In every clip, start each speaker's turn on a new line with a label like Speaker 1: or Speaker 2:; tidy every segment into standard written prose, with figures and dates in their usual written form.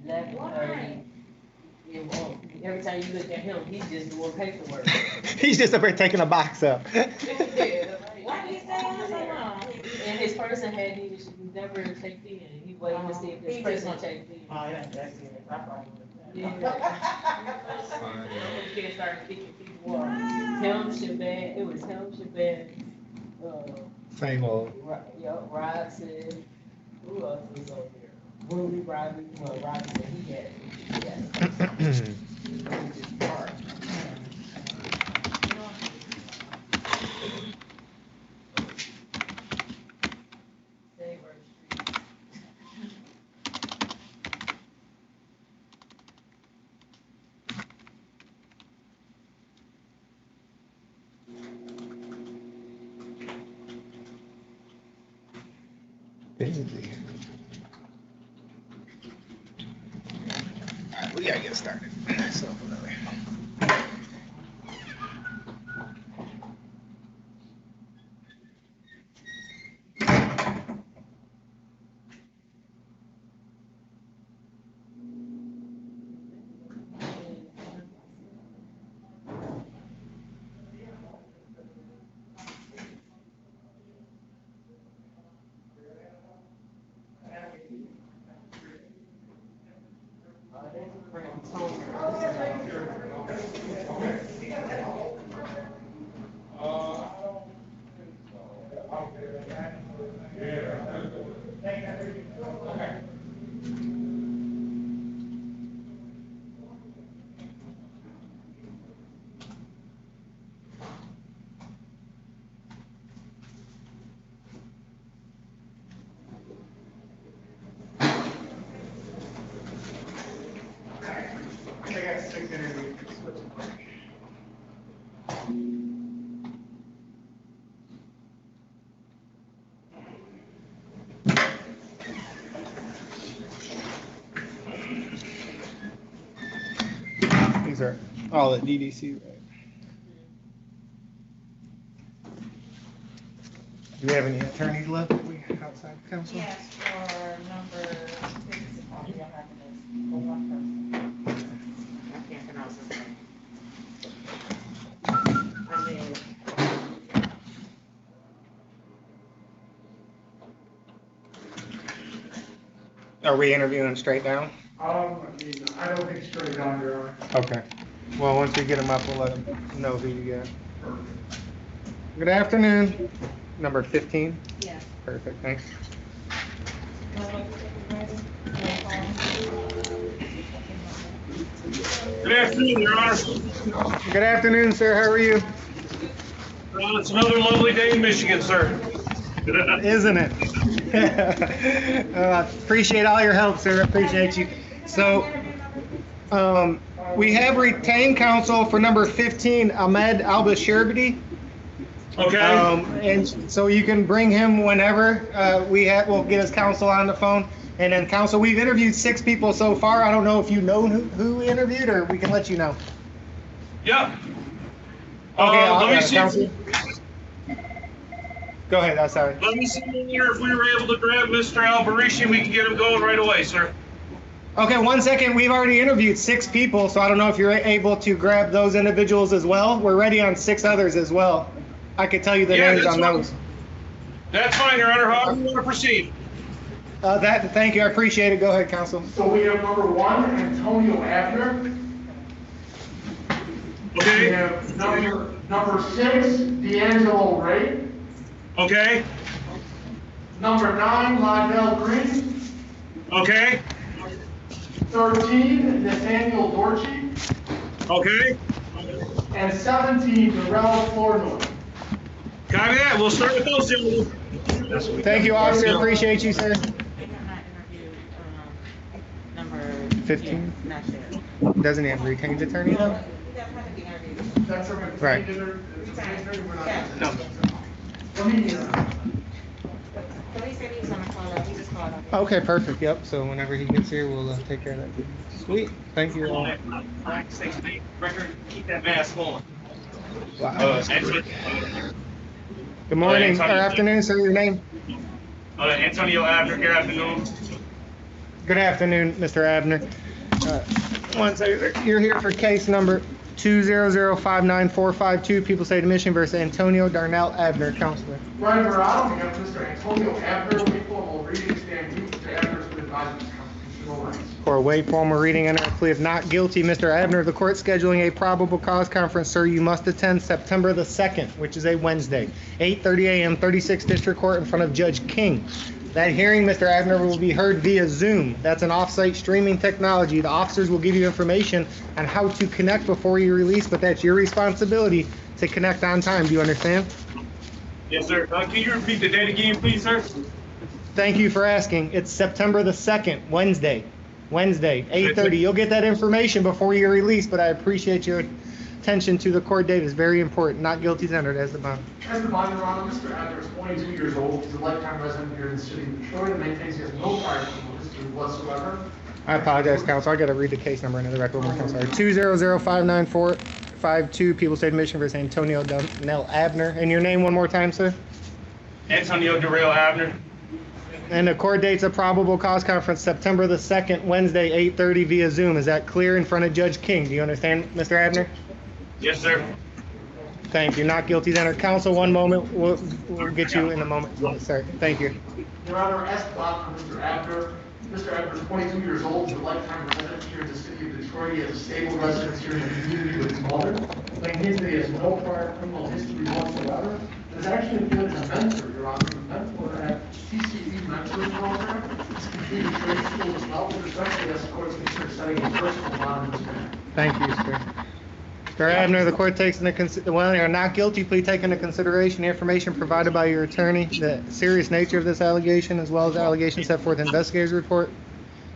Speaker 1: 11:30. Every time you look at him, he's just doing paperwork.
Speaker 2: He's just up there taking a box up.
Speaker 1: Yeah, why did he stay on so long? And his person had needed to be never checked in. He waited to see if his person checked in.
Speaker 3: Oh, yeah, that's it. I probably would have.
Speaker 1: Yeah. Kids started picking people up. Him, Shabbat, it was him, Shabbat,
Speaker 2: Same old.
Speaker 1: Robson, who else was over there? Ruby, Robbie, well, Robson, he had.
Speaker 2: Busy. All right, we gotta get started. So, these are all at DDC, right? Do we have any attorneys left outside council?
Speaker 3: Yes, for number 6, oh, we don't have this. For one person. I can't pronounce his name. I mean,
Speaker 2: Are we interviewing straight down?
Speaker 4: I don't think straight down there.
Speaker 2: Okay. Well, once we get them up, we'll let them know who you got. Good afternoon. Number 15?
Speaker 3: yes.
Speaker 2: Perfect, thanks.
Speaker 5: Good afternoon, Your Honor.
Speaker 2: Good afternoon, sir. How are you?
Speaker 5: It's another lovely day in Michigan, sir.
Speaker 2: Isn't it? Appreciate all your help, sir. Appreciate you. So, we have retained counsel for number 15, Ahmed Albashirbidi.
Speaker 5: Okay.
Speaker 2: And so you can bring him whenever we'll get his counsel on the phone. And then counsel, we've interviewed 6 people so far. I don't know if you know who we interviewed, or we can let you know.
Speaker 5: Yeah.
Speaker 2: Okay,
Speaker 5: Let me see.
Speaker 2: counsel. Go ahead. I'm sorry.
Speaker 5: Let me see here if we were able to grab Mr. Alberici. We can get him going right away, sir.
Speaker 2: Okay, 1 second. We've already interviewed 6 people, so I don't know if you're able to grab those individuals as well. We're ready on 6 others as well. I could tell you the names on those.
Speaker 5: That's fine, Your Honor. How do you want to proceed?
Speaker 2: Thank you. I appreciate it. Go ahead, counsel.
Speaker 4: So we have number 1, Antonio Abner. We
Speaker 5: Okay.
Speaker 4: have number 6, D'Angelo Ray.
Speaker 5: Okay.
Speaker 4: Number 9, Lydell Green.
Speaker 5: Okay.
Speaker 4: 13, Nathaniel Dorchy.
Speaker 5: Okay.
Speaker 4: And 17, Darrell Flournoy.
Speaker 5: Copy that. We'll start with those gentlemen.
Speaker 2: Thank you, officer. Appreciate you, sir.
Speaker 3: They have not interviewed, number
Speaker 2: 15?
Speaker 3: Yeah, not yet.
Speaker 2: Doesn't he have a retained attorney though?
Speaker 3: That hasn't been interviewed.
Speaker 4: That's a
Speaker 2: Right.
Speaker 3: Yeah.
Speaker 2: No.
Speaker 4: Let me,
Speaker 3: Police said he was on the call, he just called up.
Speaker 2: Okay, perfect. Yep. So whenever he gets here, we'll take care of that. Sweet. Thank you all.
Speaker 5: Record, keep that mask on.
Speaker 2: Wow.
Speaker 5: Excellent.
Speaker 2: Good morning or
Speaker 5: Antonio.
Speaker 2: afternoon, sir. Your name?
Speaker 5: Antonio Abner, good afternoon.
Speaker 2: Good afternoon, Mr. Abner. One second, you're here for case number 200594552, People State of Michigan versus Antonio Darnell Abner, counselor.
Speaker 4: Ryan Verado, we have Mr. Antonio Abner, wait formal reading, stand mute. Mr. Abner has been advised of his constitutional rights.
Speaker 2: For a waive formal reading and a plea of not guilty, Mr. Abner, the court scheduling a probable cause conference, sir, you must attend September the 2nd, which is a Wednesday, 8:30 a.m., 36th District Court in front of Judge King. That hearing, Mr. Abner, will be heard via Zoom. That's an off-site streaming technology. The officers will give you information on how to connect before you release, but that's your responsibility to connect on time. Do you understand?
Speaker 5: Yes, sir. Can you repeat the date again, please, sir?
Speaker 2: Thank you for asking. It's September the 2nd, Wednesday, 8:30. You'll get that information before you're released, but I appreciate your attention to the court date. It's very important. Not guilty entered as the bond.
Speaker 4: As the bond, Your Honor, Mr. Abner is 22 years old. He's a lifetime resident here in the city of Detroit and maintains he has no prior criminal history whatsoever.
Speaker 2: I apologize, counsel. I gotta read the case number into the record one more time. Sorry. 200594552, People State of Michigan versus Antonio Darnell Abner. And your name one more time, sir?
Speaker 5: Antonio Darrell Abner.
Speaker 2: And the court date's a probable cause conference, September the 2nd, Wednesday, 8:30 via Zoom. Is that clear in front of Judge King? Do you understand, Mr. Abner?
Speaker 5: Yes, sir.
Speaker 2: Thank you. Not guilty entered. Counsel, one moment. We'll get you in a moment. Sorry. Thank you.
Speaker 4: Your Honor, as the bond for Mr. Abner, Mr. Abner is 22 years old. He's a lifetime resident here in the city of Detroit. He has a stable residence here in the community with his mother. Maintains that he has no prior criminal history whatsoever. Has actually been a mentor, Your Honor, a mentor at TCE mentoring program. He's completed trade school as well, but especially as the court's considered setting a personal bond in this matter.
Speaker 2: Thank you, sir. Mr. Abner, the court takes into well, you're not guilty, please take into consideration the information provided by your attorney, the serious nature of this allegation, as well as allegations set forth in the investigator's report,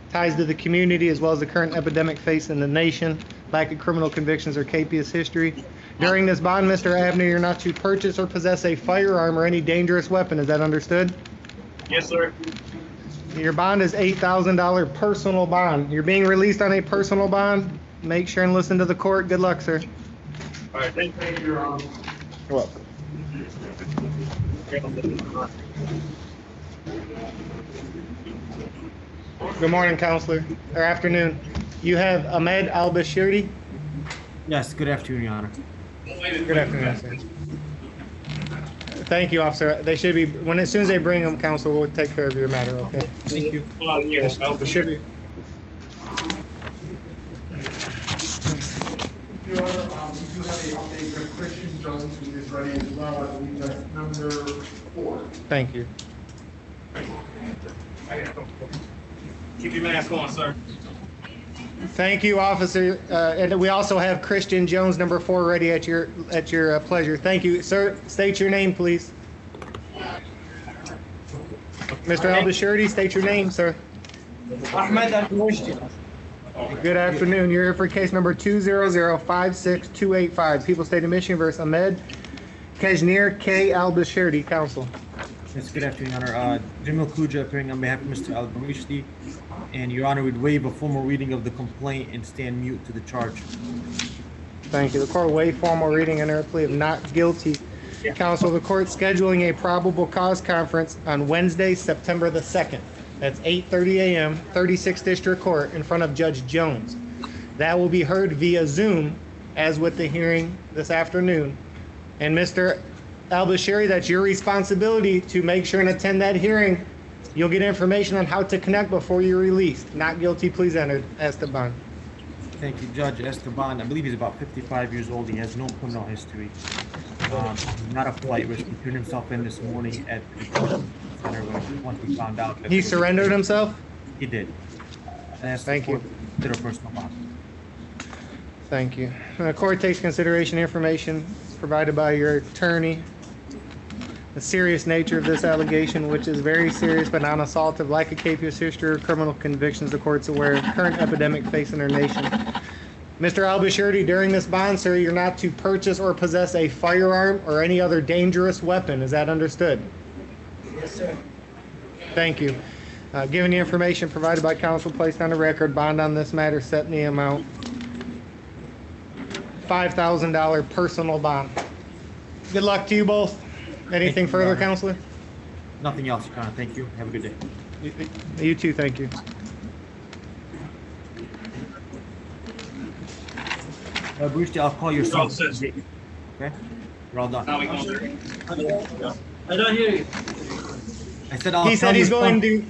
Speaker 2: ties to the community, as well as the current epidemic facing the nation, lack of criminal convictions or capious history. During this bond, Mr. Abner, you're not to purchase or possess a firearm or any dangerous weapon. Is that understood?
Speaker 5: Yes, sir.
Speaker 2: Your bond is $8,000 personal bond. You're being released on a personal bond. Make sure and listen to the court. Good luck, sir.
Speaker 5: All right, thank
Speaker 4: Thank you, Your Honor.
Speaker 2: You're welcome. Good morning, counselor, or afternoon. You have Ahmed Al-Bashiri.
Speaker 6: Yes, good afternoon, Your Honor.
Speaker 2: Good afternoon, sir. Thank you, officer. They should be, as soon as they bring them, counsel, we'll take care of your matter, okay?
Speaker 6: Thank you.
Speaker 5: Yes,
Speaker 2: It should be.
Speaker 4: Your Honor, we do have an update from Christian Jones, who is ready as well. I believe that's number 4.
Speaker 2: Thank you.
Speaker 5: Keep your mask on, sir.
Speaker 2: Thank you, officer. And we also have Christian Jones, number 4, ready at your pleasure. Thank you, sir. State your name, please. Mr. Al-Bashiri, state your name, sir.
Speaker 6: Ahmed Al-Bashiri.
Speaker 2: Good afternoon. You're here for case number 200562885, People State of Michigan versus Ahmed Kashmir K. Al-Bashiri, counsel.
Speaker 6: Yes, good afternoon, Your Honor. Jamil Kuja appearing on behalf of Mr. Al-Bashiri. And Your Honor, would waive a formal reading of the complaint and stand mute to the charge.
Speaker 2: Thank you. The court waive formal reading and a plea of not guilty. Counsel, the court scheduling a probable cause conference on Wednesday, September the 2nd. That's 8:30 a.m., 36th District Court in front of Judge Jones. That will be heard via Zoom, as with the hearing this afternoon. And Mr. Al-Bashiri, that's your responsibility to make sure and attend that hearing. You'll get information on how to connect before you're released. Not guilty, please enter. Esteban.
Speaker 6: Thank you, Judge Esteban. I believe he's about 55 years old. He has no criminal history. He's not a flight risk. He turned himself in this morning at the center once we found out that
Speaker 2: He surrendered himself?
Speaker 6: He did.
Speaker 2: Thank you.
Speaker 6: Did a personal bond.
Speaker 2: Thank you. The court takes consideration information provided by your attorney. The serious nature of this allegation, which is very serious but non-assaultive, lack of capious history or criminal convictions, the court's aware of current epidemic facing our nation. Mr. Al-Bashiri, during this bond, sir, you're not to purchase or possess a firearm or any other dangerous weapon. Is that understood?
Speaker 6: Yes, sir.
Speaker 2: Thank you. Given the information provided by counsel placed on the record, bond on this matter set in the amount $5,000 personal bond. Good luck to you both. Anything
Speaker 6: you,
Speaker 2: further,
Speaker 6: Your Honor.
Speaker 2: counselor?
Speaker 6: Nothing else, Your Honor. Thank you. Have a good day.
Speaker 2: You too, thank you.
Speaker 6: Bruce, I'll call your
Speaker 5: You're all
Speaker 6: son.
Speaker 5: set.
Speaker 6: Okay? You're all done.
Speaker 5: Now we go. I don't hear you.
Speaker 6: I said I'll
Speaker 2: He
Speaker 6: tell
Speaker 2: said he's
Speaker 6: your
Speaker 2: going
Speaker 6: son,
Speaker 2: to,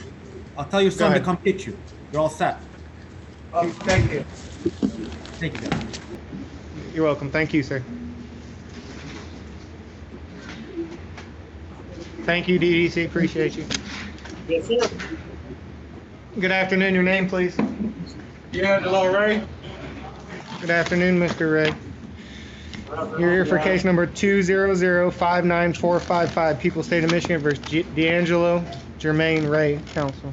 Speaker 6: I'll tell your son to
Speaker 2: ahead.
Speaker 6: come get you. You're all set.
Speaker 2: thank you.
Speaker 6: Thank you, guys.
Speaker 2: You're welcome. Thank you, sir. Thank you, DDC. Appreciate you.
Speaker 5: Yes, sir.
Speaker 2: Good afternoon. Your name, please.
Speaker 5: D'Angelo Ray.
Speaker 2: Good afternoon, Mr. Ray. You're here for case number 200-59455, People State of Michigan versus D'Angelo Jermaine Ray, counsel.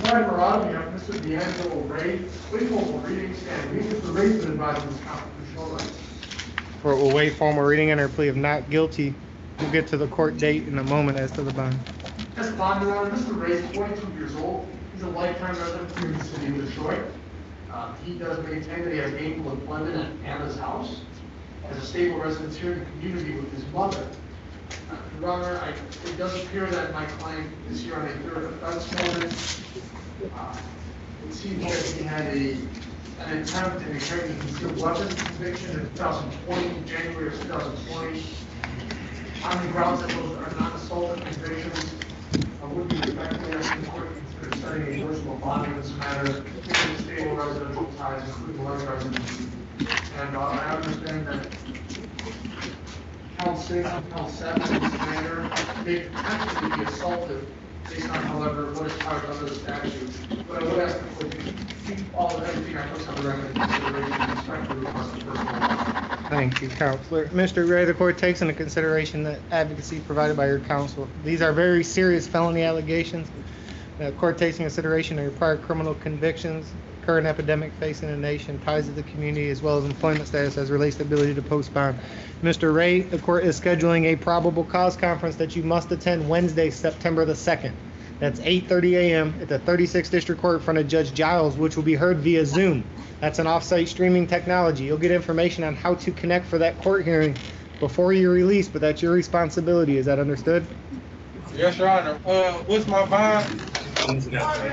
Speaker 4: Brian Marado, you have Mr. D'Angelo Ray. Please hold the reading stand. Mr. Ray's been advised of his constitutional rights.
Speaker 2: Court will waive formal reading under plea of not guilty. We'll get to the court date in a moment as to the bond.
Speaker 4: As bond, Your Honor, Mr. Ray is 22 years old. He's a lifetime resident here in the city of Detroit. He does maintain that he has gainful employment at Anna's house, as a stable resident here in the community with his mother. Your Honor, it does appear that my client is here on a third offense warrant. It seems that he had an attempt in a carrying concealed weapons conviction in 2020, January of 2020. On the grounds that those are not assault convictions, I would be respectfully asking the court to consider setting a personal bond in this matter, given stable residential ties, including life residency. And I understand that count 6 and count 7 in this matter may potentially be assaulted based on, however, what is covered under the statute. But I would ask the court to keep all of everything I put on the record in consideration and respectfully request a personal bond.
Speaker 2: Thank you, counselor. Mr. Ray, the court takes into consideration the advocacy provided by your counsel. These are very serious felony allegations. The court takes into consideration your prior criminal convictions, current epidemic facing the nation, ties to the community, as well as employment status as relates to ability to post bond. Mr. Ray, the court is scheduling a probable cause conference that you must attend Wednesday, September the 2nd. That's 8:30 a.m. at the 36th District Court in front of Judge Giles, which will be heard via Zoom. That's an off-site streaming technology. You'll get information on how to connect for that court hearing before you're released, but that's your responsibility. Is that understood?
Speaker 7: Yes, Your Honor. What's my bond?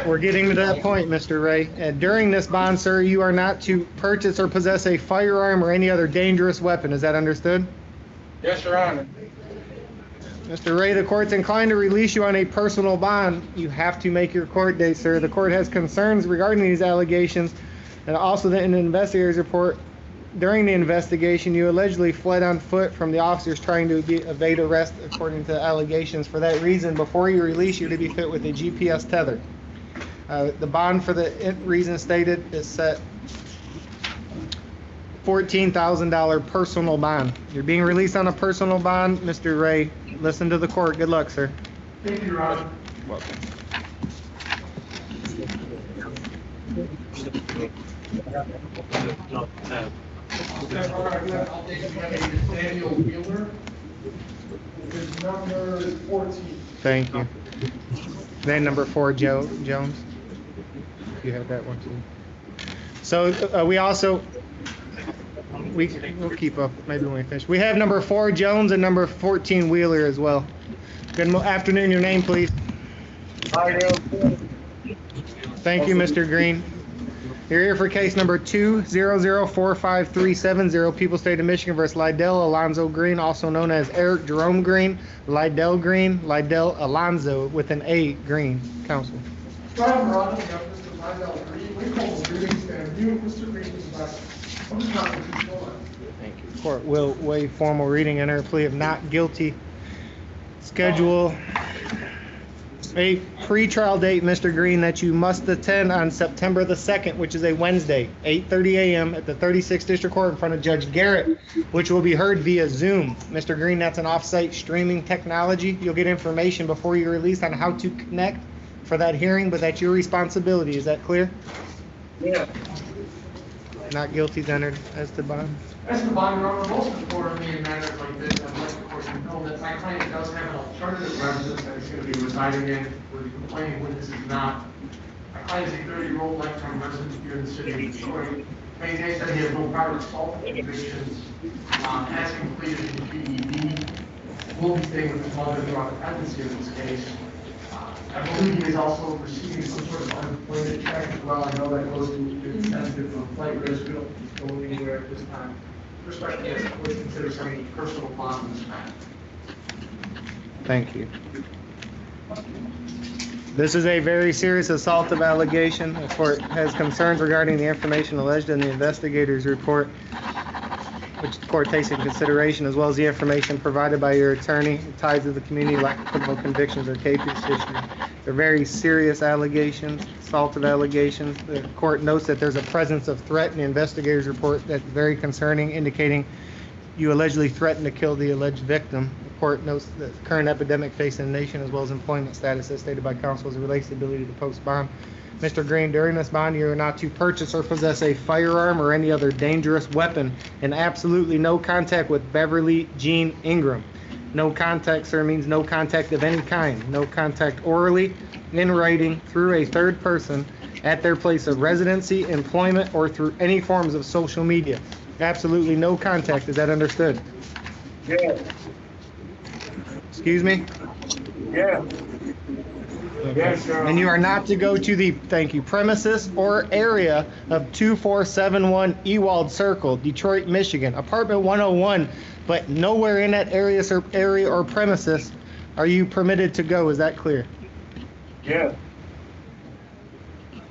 Speaker 2: We're getting to that point, Mr. Ray. And during this bond, sir, you are not to purchase or possess a firearm or any other dangerous weapon. Is that understood?
Speaker 7: Yes, Your Honor.
Speaker 2: Mr. Ray, the court's inclined to release you on a personal bond. You have to make your court date, sir. The court has concerns regarding these allegations, and also that in the investigator's report, during the investigation, you allegedly fled on foot from the officers trying to evade arrest, according to allegations. For that reason, before you release, you're to be fit with a GPS tether. The bond for the reason stated is set $14,000 personal bond. You're being released on a personal bond, Mr. Ray. Listen to the court. Good luck, sir.
Speaker 4: Thank you, Your Honor.
Speaker 2: Welcome.
Speaker 4: Daniel Wheeler. His number is 14.
Speaker 2: Thank you. Then number 4, Jones. You have that one too. So we also, we'll keep up maybe when we finish. We have number 4 Jones and number 14 Wheeler as well. Good afternoon. Your name, please. Thank you, Mr. Green. You're here for case number 200-45370, People State of Michigan versus Lydell Alonzo Green, also known as Eric Jerome Green, Lydell Green, Lydell Alonzo with an A, Green. Counsel.
Speaker 4: Brian Marado, you have Mr. Lydell Green. We call the reading stand. You, Mr. Green, is about constitutional rights.
Speaker 2: Thank you. Court will waive formal reading and enter a plea of not guilty. Schedule a pre-trial date, Mr. Green, that you must attend on September the 2nd, which is a Wednesday, 8:30 a.m. at the 36th District Court in front of Judge Garrett, which will be heard via Zoom. Mr. Green, that's an off-site streaming technology. You'll get information before you're released on how to connect for that hearing, but that's your responsibility. Is that clear?
Speaker 7: Yeah.
Speaker 2: Not guilty is entered as to bond.
Speaker 4: As the bond, Your Honor, most importantly in matters like this, I'd like the court to know that my client does have an alternative residence that he's going to be residing in, where the complaining witness is not. My client is a 30-year-old lifetime resident here in the city of Detroit. Maintains that he has no prior assault convictions, has completed his GED, will be staying with his mother throughout the pendency of this case. I believe he is also receiving some sort of unemployment check as well. I know that goes to sensitive from flight risk. We don't go anywhere at this time. Respectfully, yes, would consider some personal bond in this matter.
Speaker 2: Thank you. This is a very serious assaultive allegation. The court has concerns regarding the information alleged in the investigator's report, which the court takes into consideration, as well as the information provided by your attorney, ties to the community, lack of criminal convictions, or case history. They're very serious allegations, assaultive allegations. The court notes that there's a presence of threat in the investigator's report that's very concerning, indicating you allegedly threatened to kill the alleged victim. The court notes the current epidemic facing the nation, as well as employment status as stated by counsel as it relates to the ability to post bond. Mr. Green, during this bond, you are not to purchase or possess a firearm or any other dangerous weapon, and absolutely no contact with Beverly Jean Ingram. No contact, sir, means no contact of any kind. No contact orally, in writing, through a third person, at their place of residency, employment, or through any forms of social media. Absolutely no contact. Is that understood?
Speaker 7: Yeah.
Speaker 2: Excuse me?
Speaker 7: Yeah. Yes, sir.
Speaker 2: And you are not to go to the, thank you, premises or area of 2471 Ewald Circle, Detroit, Michigan, apartment 101, but nowhere in that area or premises are you permitted to go. Is that clear?
Speaker 7: Yeah.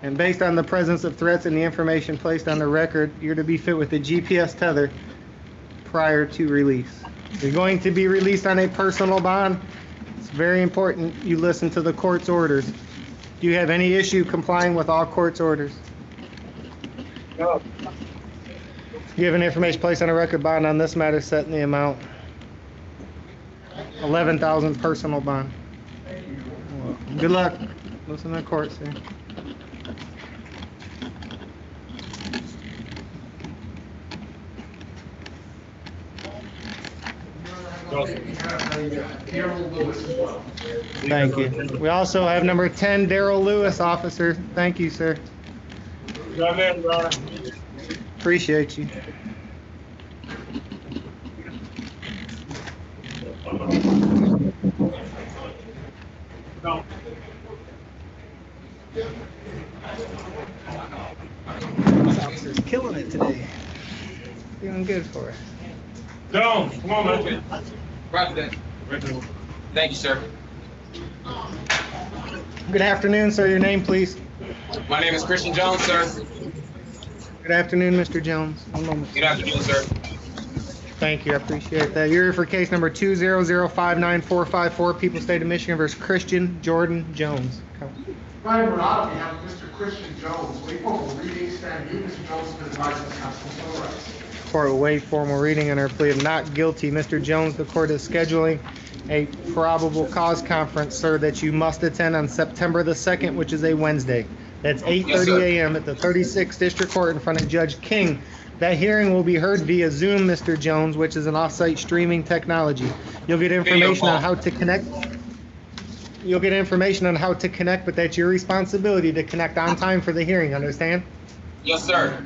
Speaker 2: And based on the presence of threats and the information placed on the record, you're to be fit with a GPS tether prior to release. You're going to be released on a personal bond. It's very important you listen to the court's orders. Do you have any issue complying with all court's orders?
Speaker 7: No.
Speaker 2: Given information placed on a record bond on this matter setting the amount $11,000 personal bond. Well, good luck. Listen to the court, sir.
Speaker 4: Daryl Lewis as well.
Speaker 2: Thank you. We also have number 10, Daryl Lewis, officer. Thank you, sir. Appreciate you.
Speaker 5: No.
Speaker 2: This officer's killing it today. Doing good for us.
Speaker 5: Jones, come on, man.
Speaker 8: Right there. Thank you, sir.
Speaker 2: Good afternoon, sir. Your name, please.
Speaker 8: My name is Christian Jones, sir.
Speaker 2: Good afternoon, Mr. Jones. One moment.
Speaker 8: Good afternoon, sir.
Speaker 2: Thank you. I appreciate that. You're here for case number 2005944, People State of Michigan versus Christian Jordan Jones.
Speaker 4: Ryan Murad, we have Mr. Christian Jones. Wait for a reading stand. You, Mr. Jones, has been advised of counsel's civil rights.
Speaker 2: Court will waive formal reading under a plea of not guilty. Mr. Jones, the court is scheduling a probable cause conference, sir, that you must attend on September the 2nd, which is a Wednesday. That's 8:30 a.m. at the 36th District Court in front of Judge King. That hearing will be heard via Zoom, Mr. Jones, which is an off-site streaming technology. You'll get information on how to connect. You'll get information on how to connect, but that's your responsibility to connect on time for the hearing, understand?
Speaker 8: Yes, sir.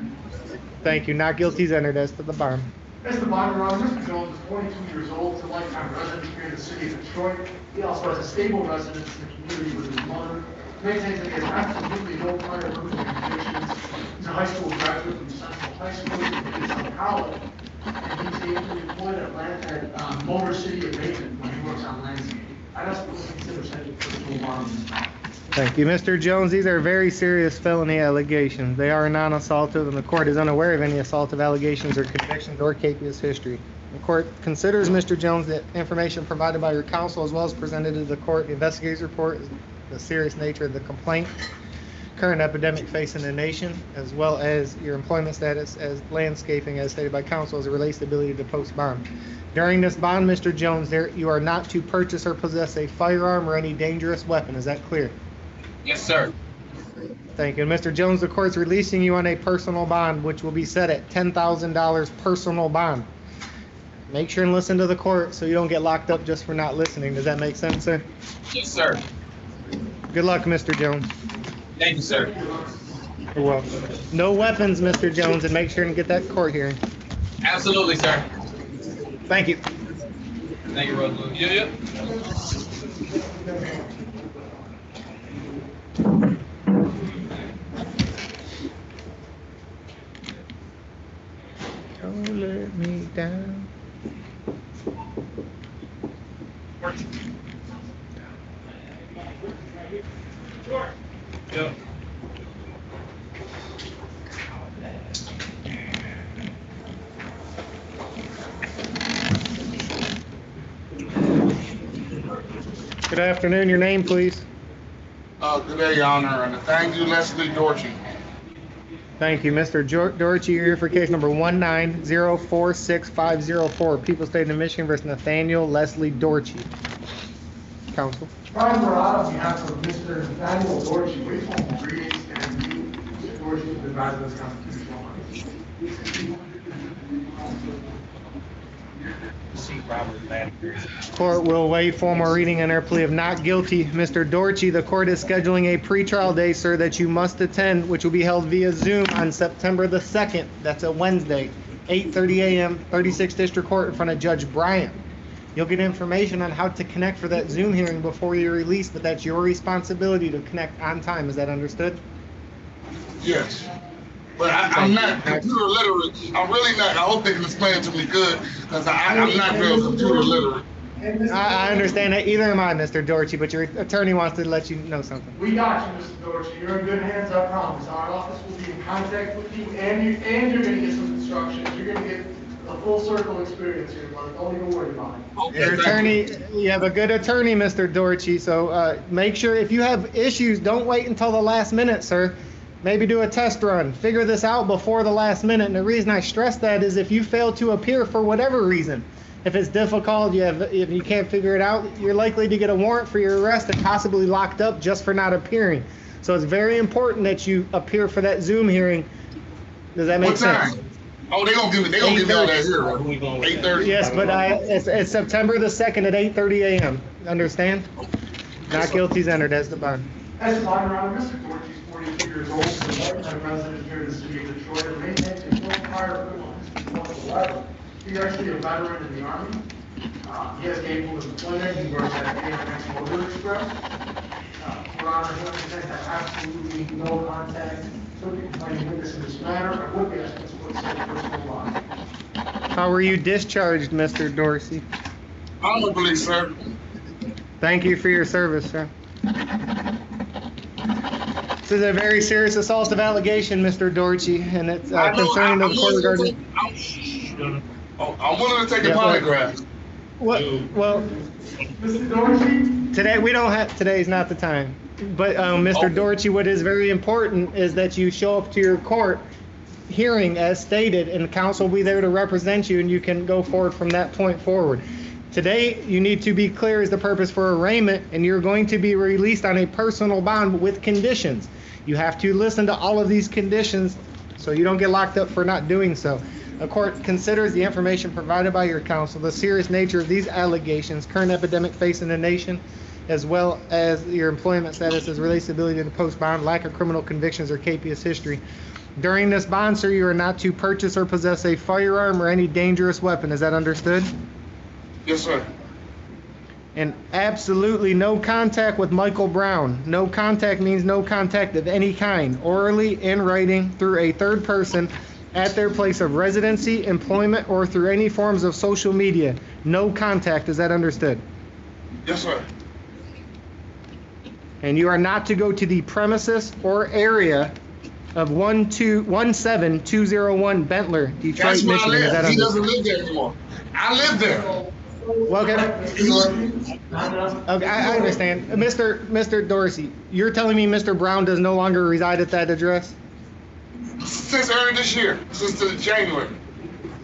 Speaker 2: Thank you. Not guilty is entered as to the bond.
Speaker 4: As the bond, Your Honor, Mr. Jones is 42 years old, is a lifetime resident here in the city of Detroit. He also has a stable residence in the community with his mother. Maintains that he has absolutely no prior criminal convictions. He's a high school graduate from Central High School in South College. And he's gainfully employed at Motor City Abatement when he works on landscaping. I'd ask you to consider sending personal bond.
Speaker 2: Thank you. Mr. Jones, these are very serious felony allegations. They are non-assaultive, and the court is unaware of any assaultive allegations or convictions or capious history. The court considers, Mr. Jones, that information provided by your counsel as well as presented to the court, the investigator's report, the serious nature of the complaint, current epidemic facing the nation, as well as your employment status as landscaping as stated by counsel as it relates to the ability to post bond. During this bond, Mr. Jones, you are not to purchase or possess a firearm or any dangerous weapon. Is that clear?
Speaker 8: Yes, sir.
Speaker 2: Thank you. Mr. Jones, the court's releasing you on a personal bond, which will be set at $10,000 personal bond. Make sure and listen to the court so you don't get locked up just for not listening. Does that make sense, sir?
Speaker 8: Yes, sir.
Speaker 2: Good luck, Mr. Jones.
Speaker 8: Thank you, sir.
Speaker 2: You're welcome. No weapons, Mr. Jones, and make sure and get that court hearing.
Speaker 8: Absolutely, sir.
Speaker 2: Thank you.
Speaker 8: Thank you, Rosemary. Yeah.
Speaker 2: Don't let me down.
Speaker 5: Yeah.
Speaker 2: Good afternoon. Your name, please.
Speaker 9: Good day, Your Honor, and thank you, Leslie Dorchy.
Speaker 2: Thank you, Mr. Dorchy. You're here for case number 19046-504, People State of Michigan versus Nathaniel Leslie Dorchy. Counsel.
Speaker 4: Brian Murad on behalf of Mr. Nathaniel Dorsey, we formal greetings and you, Mr. Dorsey, to the advisor of this constitutional money.
Speaker 2: Court will waive formal reading and their plea of not guilty. Mr. Dorchy, the court is scheduling a pretrial day, sir, that you must attend, which will be held via Zoom on September the 2nd. That's a Wednesday, 8:30 a.m., 36th District Court in front of Judge Bryant. You'll get information on how to connect for that Zoom hearing before you're released, but that's your responsibility to connect on time. Is that understood?
Speaker 9: Yes. But I'm not computer literate. I'm really not. I hope they can explain it to me good, because I'm not real computer literate.
Speaker 2: I understand that. Either am I, Mr. Dorchy, but your attorney wants to let you know something.
Speaker 4: We got you, Mr. Dorsey. You're in good hands, I promise. Our office will be in contact with you, and you're going to get some instructions. You're going to get a full circle experience here, brother. Don't even worry about it.
Speaker 9: Okay,
Speaker 2: Your attorney, you have a good attorney, Mr. Dorchy, so make sure if you have issues, don't wait until the last minute, sir. Maybe do a test run. Figure this out before the last minute. And the reason I stress that is if you fail to appear for whatever reason, if it's difficult, if you can't figure it out, you're likely to get a warrant for your arrest and possibly locked up just for not appearing. So it's very important that you appear for that Zoom hearing. Does that make
Speaker 9: What time?
Speaker 2: sense?
Speaker 9: Oh, they gonna give me all that here. 8:30.
Speaker 2: Yes, but it's September the 2nd at 8:30 a.m. Understand? Not guilty is entered as the bond.
Speaker 4: As a minor, Mr. Dorsey's 42 years old, he's a lifetime resident here in the city of Detroit, and maintains a full prior criminal history whatsoever. He's actually a veteran in the Army. He has gainful employment. He works at AMX Motor Express. Your Honor, he understands that absolutely no contact took complaining witness in this matter. I would be asking to put some personal line.
Speaker 2: How were you discharged, Mr. Dorsey?
Speaker 9: Honorably, sir.
Speaker 2: Thank you for your service, sir. This is a very serious assaultive allegation, Mr. Dorchy, and it's concerning the court regarding.
Speaker 9: I'm willing to take a polygraph.
Speaker 2: Well,
Speaker 4: Mr. Dorsey?
Speaker 2: today's not the time. But Mr. Dorchy, what is very important is that you show up to your court hearing as stated, and the counsel will be there to represent you, and you can go forward from that point forward. Today, you need to be clear as the purpose for arraignment, and you're going to be released on a personal bond with conditions. You have to listen to all of these conditions so you don't get locked up for not doing so. The court considers the information provided by your counsel, the serious nature of these allegations, current epidemic facing the nation, as well as your employment status as relates to ability to post bond, lack of criminal convictions, or capious history. During this bond, sir, you are not to purchase or possess a firearm or any dangerous weapon. Is that understood?
Speaker 9: Yes, sir.
Speaker 2: And absolutely no contact with Michael Brown. No contact means no contact of any kind, orally, in writing, through a third person, at their place of residency, employment, or through any forms of social media. No contact. Is that understood?
Speaker 9: Yes, sir.
Speaker 2: And you are not to go to the premises or area of 17201 Bentler, Detroit,
Speaker 9: That's where I
Speaker 2: Michigan. Is that
Speaker 9: live. He doesn't
Speaker 2: understood?
Speaker 9: live there anymore. I live there.
Speaker 2: Well, okay. Okay, I understand. Mr. Dorsey, you're telling me Mr. Brown does no longer reside at that address?
Speaker 9: Since early this year, since January.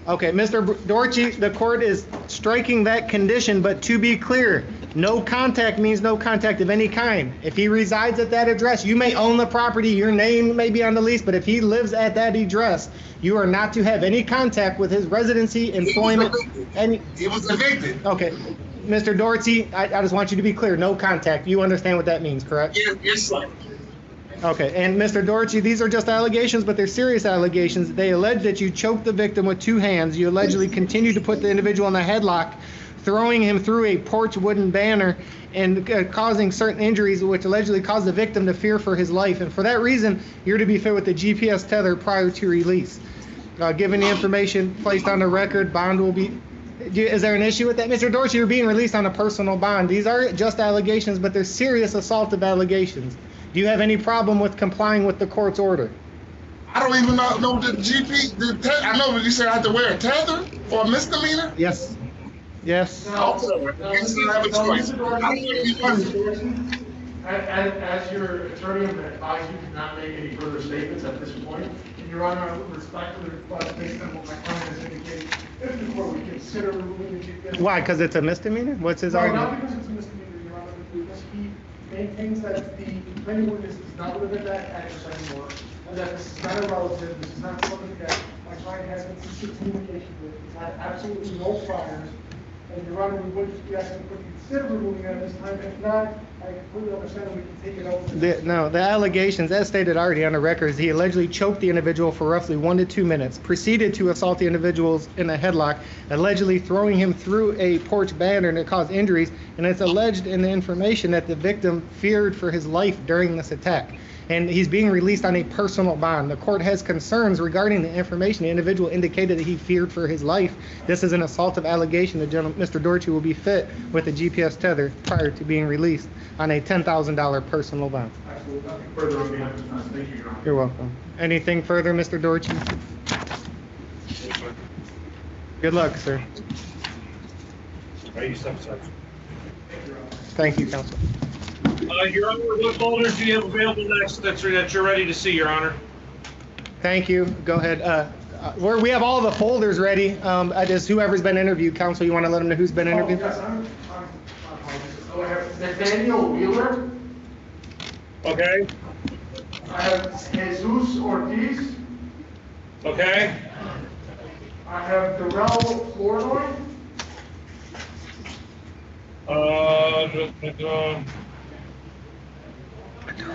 Speaker 2: Okay, Mr. Dorchy, the court is striking that condition, but to be clear, no contact means no contact of any kind. If he resides at that address, you may own the property, your name may be on the lease, but if he lives at that address, you are not to have any contact with his residency, employment, any.
Speaker 9: He was evicted.
Speaker 2: Okay, Mr. Dorsey, I just want you to be clear, no contact. You understand what that means, correct?
Speaker 9: Yes, sir.
Speaker 2: Okay, and Mr. Dorsey, these are just allegations, but they're serious allegations. They allege that you choked the victim with two hands. You allegedly continued to put the individual in a headlock, throwing him through a porch wooden banner and causing certain injuries, which allegedly caused the victim to fear for his life. And for that reason, you're to be fit with the GPS tether prior to release. Given the information placed on the record, bond will be, is there an issue with that? Mr. Dorsey, you're being released on a personal bond. These are just allegations, but they're serious assaultive allegations. Do you have any problem with complying with the court's order?
Speaker 9: I don't even know the GP. I know that you said I have to wear a tether for a misdemeanor.
Speaker 2: Yes. Yes.
Speaker 9: Okay. I guess I have a choice. I'm gonna be punished.
Speaker 4: As your attorney, I'm going to advise you to not make any further statements at this point. And Your Honor, I would respectfully request, based on what my client has indicated, if the court would consider removing the GPS.
Speaker 2: Why? Because it's a misdemeanor? What's his
Speaker 4: No,
Speaker 2: argument?
Speaker 4: not because it's a misdemeanor, Your Honor, but because he maintains that the complaining witness does not live at that address anymore, and that this is not a relative, this is not somebody that my client has consistent communication with, he's had absolutely no priors. And Your Honor, we would just be asking for you to consider removing it at this time. If not, I completely understand that we can take it over.
Speaker 2: No, the allegations, as stated already on the record, is he allegedly choked the individual for roughly 1 to 2 minutes, proceeded to assault the individuals in a headlock, allegedly throwing him through a porch banner that caused injuries, and it's alleged in the information that the victim feared for his life during this attack. And he's being released on a personal bond. The court has concerns regarding the information. The individual indicated that he feared for his life. This is an assaultive allegation. The gentleman, Mr. Dorsey, will be fit with a GPS tether prior to being released on a $10,000 personal bond.
Speaker 4: Absolutely nothing further on behalf of the defense. Thank you, Your Honor.
Speaker 2: You're welcome. Anything further, Mr. Dorsey? Good luck, sir. Thank you, counsel.
Speaker 5: Your Honor, what folders do you have available next that you're ready to see, Your Honor?
Speaker 2: Thank you. Go ahead. We have all the folders ready. Just whoever's been interviewed, counsel, you want to let them know who's been interviewed?
Speaker 4: Yes, I have Nathaniel Wheeler.
Speaker 5: Okay.
Speaker 4: I have Jesus Ortiz.
Speaker 5: Okay.
Speaker 4: I have Darrell Flournoy.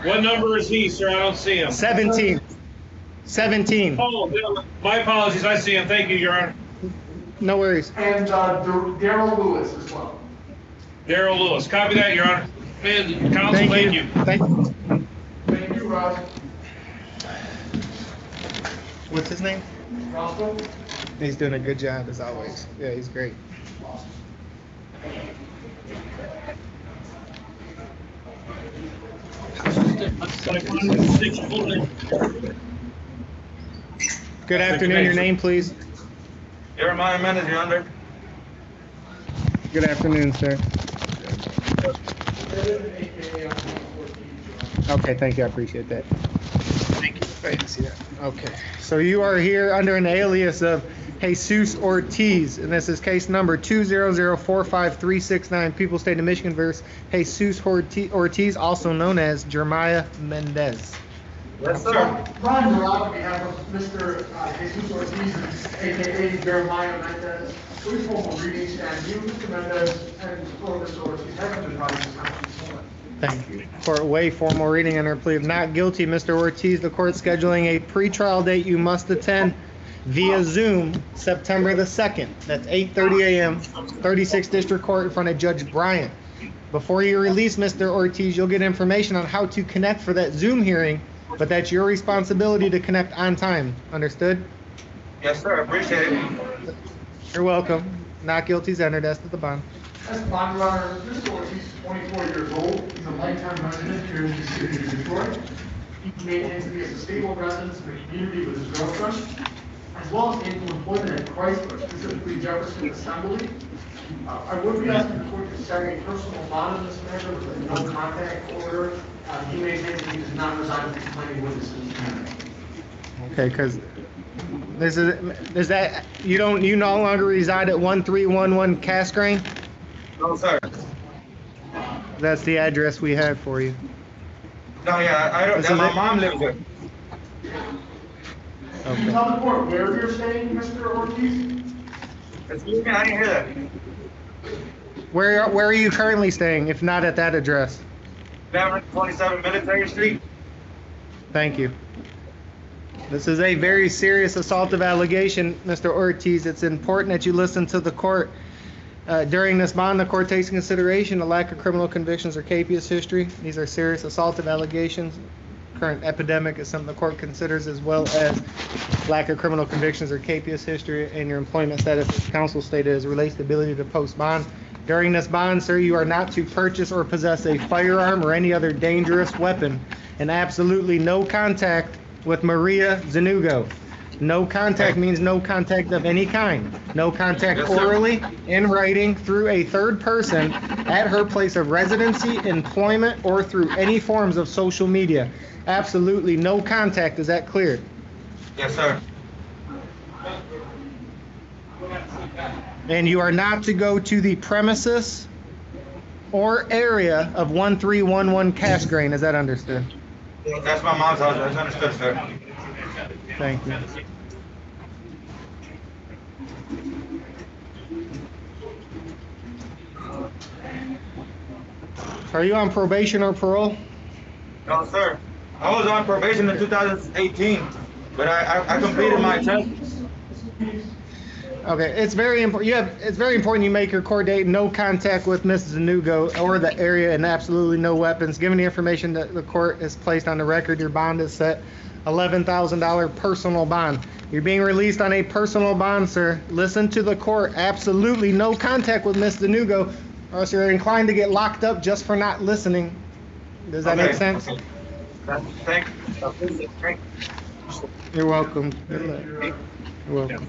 Speaker 5: What number is he, sir? I don't see him.
Speaker 2: 17. 17.
Speaker 5: Oh, my apologies. I see him. Thank you, Your Honor.
Speaker 2: No worries.
Speaker 4: And Daryl Lewis as well.
Speaker 5: Daryl Lewis. Copy that, Your Honor. Man, counsel, thank you.
Speaker 2: Thank you.
Speaker 4: Thank you, Ross.
Speaker 2: What's his name?
Speaker 4: Roscoe?
Speaker 2: He's doing a good job as always. Yeah, he's great. Good afternoon. Your name, please.
Speaker 10: Jeremiah Mendez, Your Honor.
Speaker 2: Good afternoon, sir. Okay, thank you. I appreciate that. Thank you. Great to see that. Okay. So you are here under an alias of Jesus Ortiz, and this is case number 2004539, People's State of Michigan versus Jesus Ortiz, also known as Jeremiah Mendez.
Speaker 10: Yes, sir.
Speaker 4: Ron Durant, on behalf of Mr. Jesus Ortiz, a.k.a. Jeremiah Mendez, please formal readings, and you, Mr. Mendez, and Mr. Ortiz, have been advised to come to this moment.
Speaker 2: Thank you. Court waive formal reading under plea of not guilty. Mr. Ortiz, the court scheduling a pretrial date you must attend via Zoom September the 2nd. That's 8:30 a.m., 36th District Court in front of Judge Bryant. Before you release Mr. Ortiz, you'll get information on how to connect for that Zoom hearing, but that's your responsibility to connect on time. Understood?
Speaker 10: Yes, sir. Appreciate it.
Speaker 2: You're welcome. Not guilty is entered as to the bond.
Speaker 4: As the bond, Your Honor, Mr. Ortiz is 24 years old. He's a lifetime resident here in the city of Detroit. He maintains to be as a stable resident in the community with his girlfriend, as well as gainful employment at Chrysler, specifically Jefferson Assembly. I would be asking the court to set a personal bond in this matter with a no contact order. He maintains that he does not reside with the complaining witness in this matter.
Speaker 2: Okay, because is that you no longer reside at 1311 Casgrain?
Speaker 10: No, sir.
Speaker 2: That's the address we have for you.
Speaker 10: No, yeah, I don't. My mom lives there.
Speaker 4: Can you tell the court where you're staying, Mr. Ortiz?
Speaker 10: Excuse me, I didn't hear that.
Speaker 2: Where are you currently staying, if not at that address?
Speaker 10: 27 Military Street.
Speaker 2: Thank you. This is a very serious assaultive allegation, Mr. Ortiz. It's important that you listen to the court. During this bond, the court takes into consideration a lack of criminal convictions or capious history. These are serious assaultive allegations. Current epidemic is something the court considers, as well as lack of criminal convictions or capious history, and your employment status as counsel stated as relates to ability to post bond. During this bond, sir, you are not to purchase or possess a firearm or any other dangerous weapon, and absolutely no contact with Maria Zanugo. No contact means no contact of any kind. No contact
Speaker 10: Yes, sir.
Speaker 2: orally, in writing, through a third person, at her place of residency, employment, or through any forms of social media. Absolutely no contact. Is that clear?
Speaker 10: Yes, sir.
Speaker 2: And you are not to go to the premises or area of 1311 Cash Grain. Is that understood?
Speaker 10: That's my mom's house. That's understood, sir.
Speaker 2: Thank you. Are you on probation or parole?
Speaker 10: No, sir. I was on probation in 2018, but I completed my test.
Speaker 2: Okay, it's very important. It's very important you make your court date. No contact with Mrs. Zanugo or the area, and absolutely no weapons. Given the information that the court has placed on the record, your bond is set $11,000 personal bond. You're being released on a personal bond, sir. Listen to the court. Absolutely no contact with Mrs. Zanugo, or else you're inclined to get locked up just for not listening. Does that make sense?
Speaker 10: Okay. Thank you.
Speaker 2: You're welcome. Good luck. You're welcome.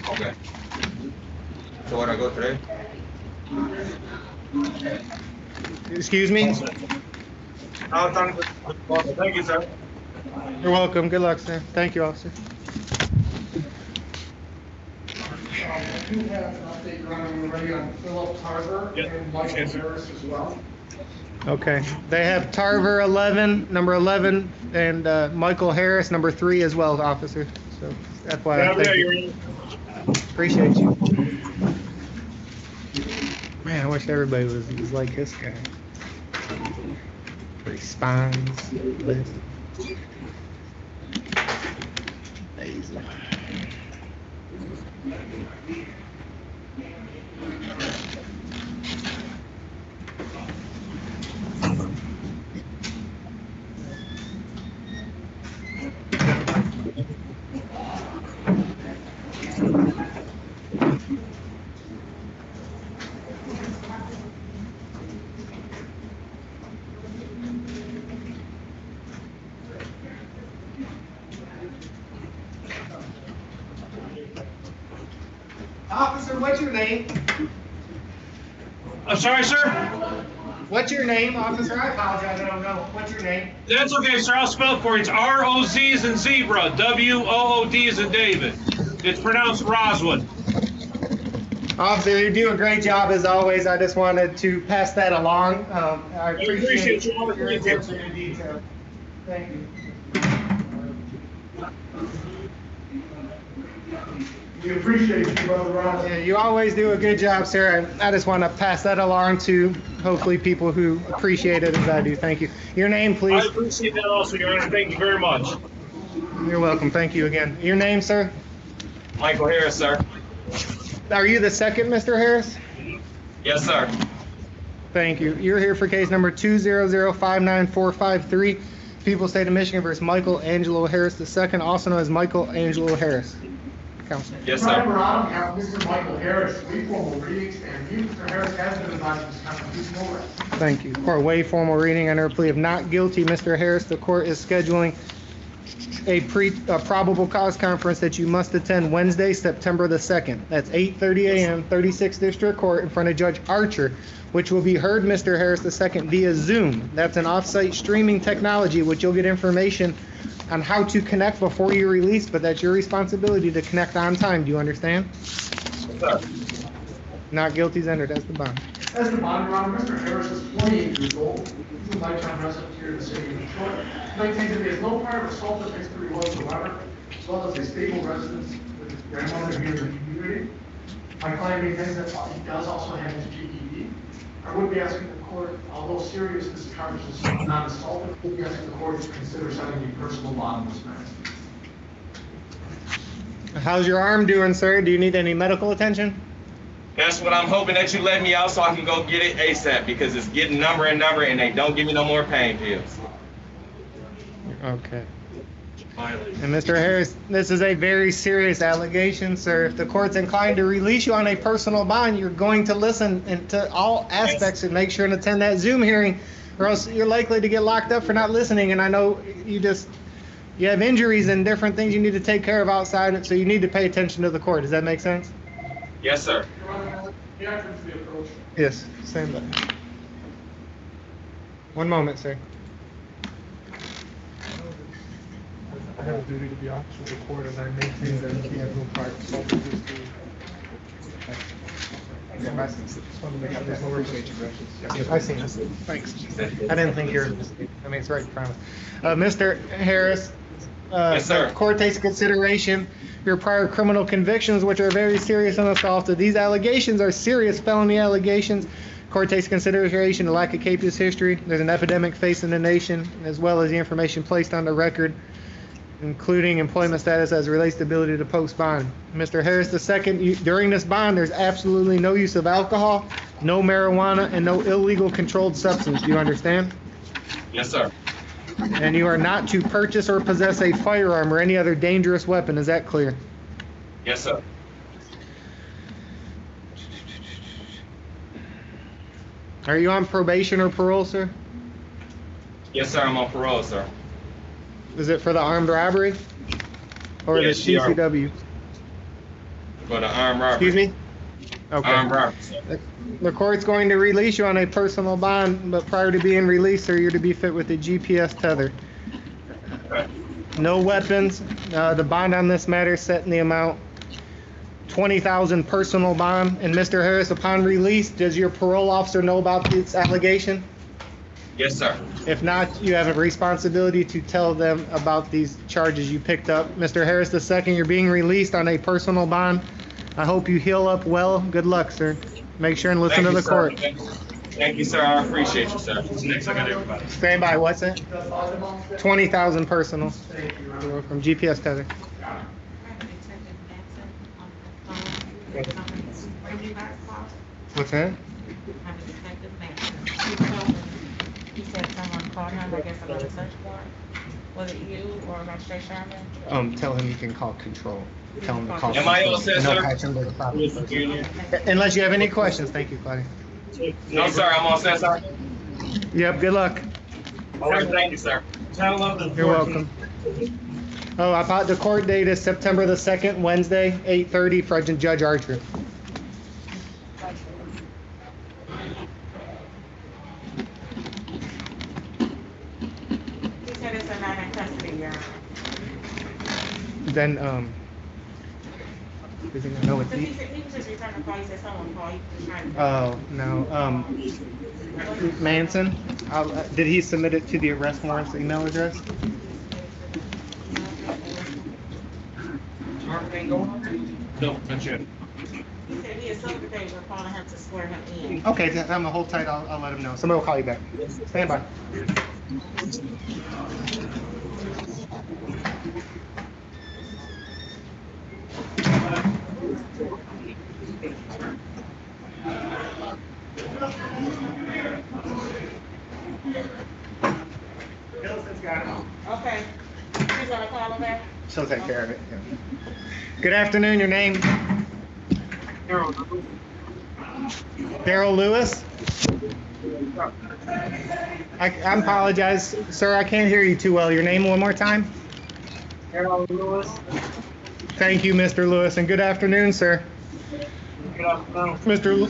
Speaker 10: Okay. So what, I go today?
Speaker 2: Excuse me?
Speaker 10: Thank you, sir.
Speaker 2: You're welcome. Good luck, sir. Thank you, officer.
Speaker 4: I do have an update, Your Honor, we're ready on Philip Tarver and Michael Harris as well.
Speaker 2: Okay. They have Tarver 11, number 11, and Michael Harris, number 3 as well, officer. So that's why I thank you. Appreciate you. Man, I wish everybody was like this guy. Responds. Lives. Lazy. Officer, what's your name?
Speaker 5: I'm sorry, sir?
Speaker 2: What's your name, officer? I apologize, I don't know. What's your name?
Speaker 5: That's okay, sir. I'll spell it for you. It's R-O-Z as in zebra, W-O-O-D as in David. It's pronounced Roswood.
Speaker 2: Officer, you do a great job as always. I just wanted to pass that along. I appreciate
Speaker 5: you.
Speaker 2: your attention to detail. Thank you.
Speaker 4: We appreciate you, Brother Ron.
Speaker 2: Yeah, you always do a good job, sir. I just want to pass that along to hopefully people who appreciate it as I do. Thank you. Your name, please.
Speaker 5: I appreciate that also, Your Honor. Thank you very much.
Speaker 2: You're welcome. Thank you again. Your name, sir?
Speaker 8: Michael Harris, sir.
Speaker 2: Are you the second, Mr. Harris?
Speaker 8: Yes, sir.
Speaker 2: Thank you. You're here for case number 200594453, People's State of Michigan versus Michael Angelo Harris II, also known as Michael Angelo Harris. Counsel.
Speaker 8: Yes,
Speaker 4: Right,
Speaker 8: sir.
Speaker 4: we're on behalf of Mr. Michael Harris, we formal readings, and you, Mr. Harris, has been advised of this constitutional right.
Speaker 2: Thank you. Court waive formal reading under a plea of not guilty. Mr. Harris, the court is scheduling a probable cause conference that you must attend Wednesday, September the 2nd. That's 8:30 a.m., 36th District Court in front of Judge Archer, which will be heard, Mr. Harris II, via Zoom. That's an off-site streaming technology, which you'll get information on how to connect before you're released, but that's your responsibility to connect on time. Do you understand?
Speaker 8: Sir.
Speaker 2: Not guilty is entered. That's the bond.
Speaker 4: As the bond, Your Honor, Mr. Harris is 48 years old. He's a lifetime resident here in the city of Detroit. Maintains that he has no prior assault history whatsoever, as well as a stable residence with his grandmother here in the community. My client maintains that he does also have his GED. I would be asking the court, although serious this charge is not assault, I would be asking the court to consider setting a personal bond in this matter.
Speaker 2: How's your arm doing, sir? Do you need any medical attention?
Speaker 8: That's what I'm hoping that you let me out so I can go get it ASAP because it's getting number and they don't give me no more pain pills.
Speaker 2: Okay. And Mr. Harris, this is a very serious allegation, sir. If the court's inclined to release you on a personal bond, you're going to listen to all aspects and make sure and attend that Zoom hearing, or else you're likely to get locked up for not listening. And I know you have injuries and different things you need to take care of outside, so you need to pay attention to the court. Does that make sense?
Speaker 8: Yes, sir.
Speaker 2: Yes, same thing. One moment, sir. I have a duty to be officer of the court, and I maintain that he has no prior assault of this duty. I see. Thanks. I didn't think you were. I mean, it's right in front of us. Mr. Harris.
Speaker 8: Yes, sir.
Speaker 2: The court takes consideration your prior criminal convictions, which are very serious and assaulted. These allegations are serious felony allegations. Court takes consideration the lack of capious history. There's an epidemic facing the nation, as well as the information placed on the record, including employment status as relates to ability to post bond. Mr. Harris II, during this bond, there's absolutely no use of alcohol, no marijuana, and no illegal controlled substance. Do you understand?
Speaker 8: Yes, sir.
Speaker 2: And you are not to purchase or possess a firearm or any other dangerous weapon. Is that clear?
Speaker 8: Yes, sir.
Speaker 2: Are you on probation or parole, sir?
Speaker 8: Yes, sir. I'm on parole, sir.
Speaker 2: Is it for the armed robbery? Or
Speaker 8: Yes,
Speaker 2: the CCW?
Speaker 8: For the armed robbery.
Speaker 2: Excuse me? Okay.
Speaker 8: Armed robbery, sir.
Speaker 2: The court's going to release you on a personal bond, but prior to being released, sir, you're to be fit with a GPS tether. No weapons. The bond on this matter is set in the amount $20,000 personal bond. And Mr. Harris, upon release, does your parole officer know about this allegation?
Speaker 8: Yes, sir.
Speaker 2: If not, you have a responsibility to tell them about these charges you picked up. Mr. Harris II, you're being released on a personal bond. I hope you heal up well. Good luck, sir. Make sure and listen to the court.
Speaker 8: Thank you, sir. I appreciate you, sir. Next, I got everybody.
Speaker 2: Stand by. What's it? 20,000 personal from GPS tether. What's that?
Speaker 3: He said someone called him, I guess, about a search warrant. Was it you or Magistrate Sherman?
Speaker 2: Tell him you can call control. Tell him to call.
Speaker 8: Am I all set,
Speaker 2: No
Speaker 8: sir?
Speaker 2: patching to the property. Unless you have any questions. Thank you, Claudia.
Speaker 8: No, sir. I'm all set, sir.
Speaker 2: Yep. Good luck.
Speaker 8: All right. Thank you, sir.
Speaker 2: You're welcome. Oh, I thought the court date is September the 2nd, Wednesday, 8:30 for Judge Archer.
Speaker 3: He said it's a not in custody, Your Honor.
Speaker 2: Then, does he know it's
Speaker 3: Because he was just returning a call, he said someone called, he was trying to.
Speaker 2: Oh, no. Manson, did he submit it to the arrest warrant's email address?
Speaker 5: No, not yet.
Speaker 3: He said he assumed that they were calling him to swear him in.
Speaker 2: Okay, then I'm gonna hold tight. I'll let him know. Somebody will call you back. Stand by.
Speaker 3: Okay. She's gonna call him back?
Speaker 2: She'll take care of it. Yeah. Good afternoon. Your name? Daryl Lewis. I apologize, sir. I can't hear you too well. Your name one more time?
Speaker 7: Daryl Lewis.
Speaker 2: Thank you, Mr. Lewis, and good afternoon, sir.
Speaker 7: Good afternoon.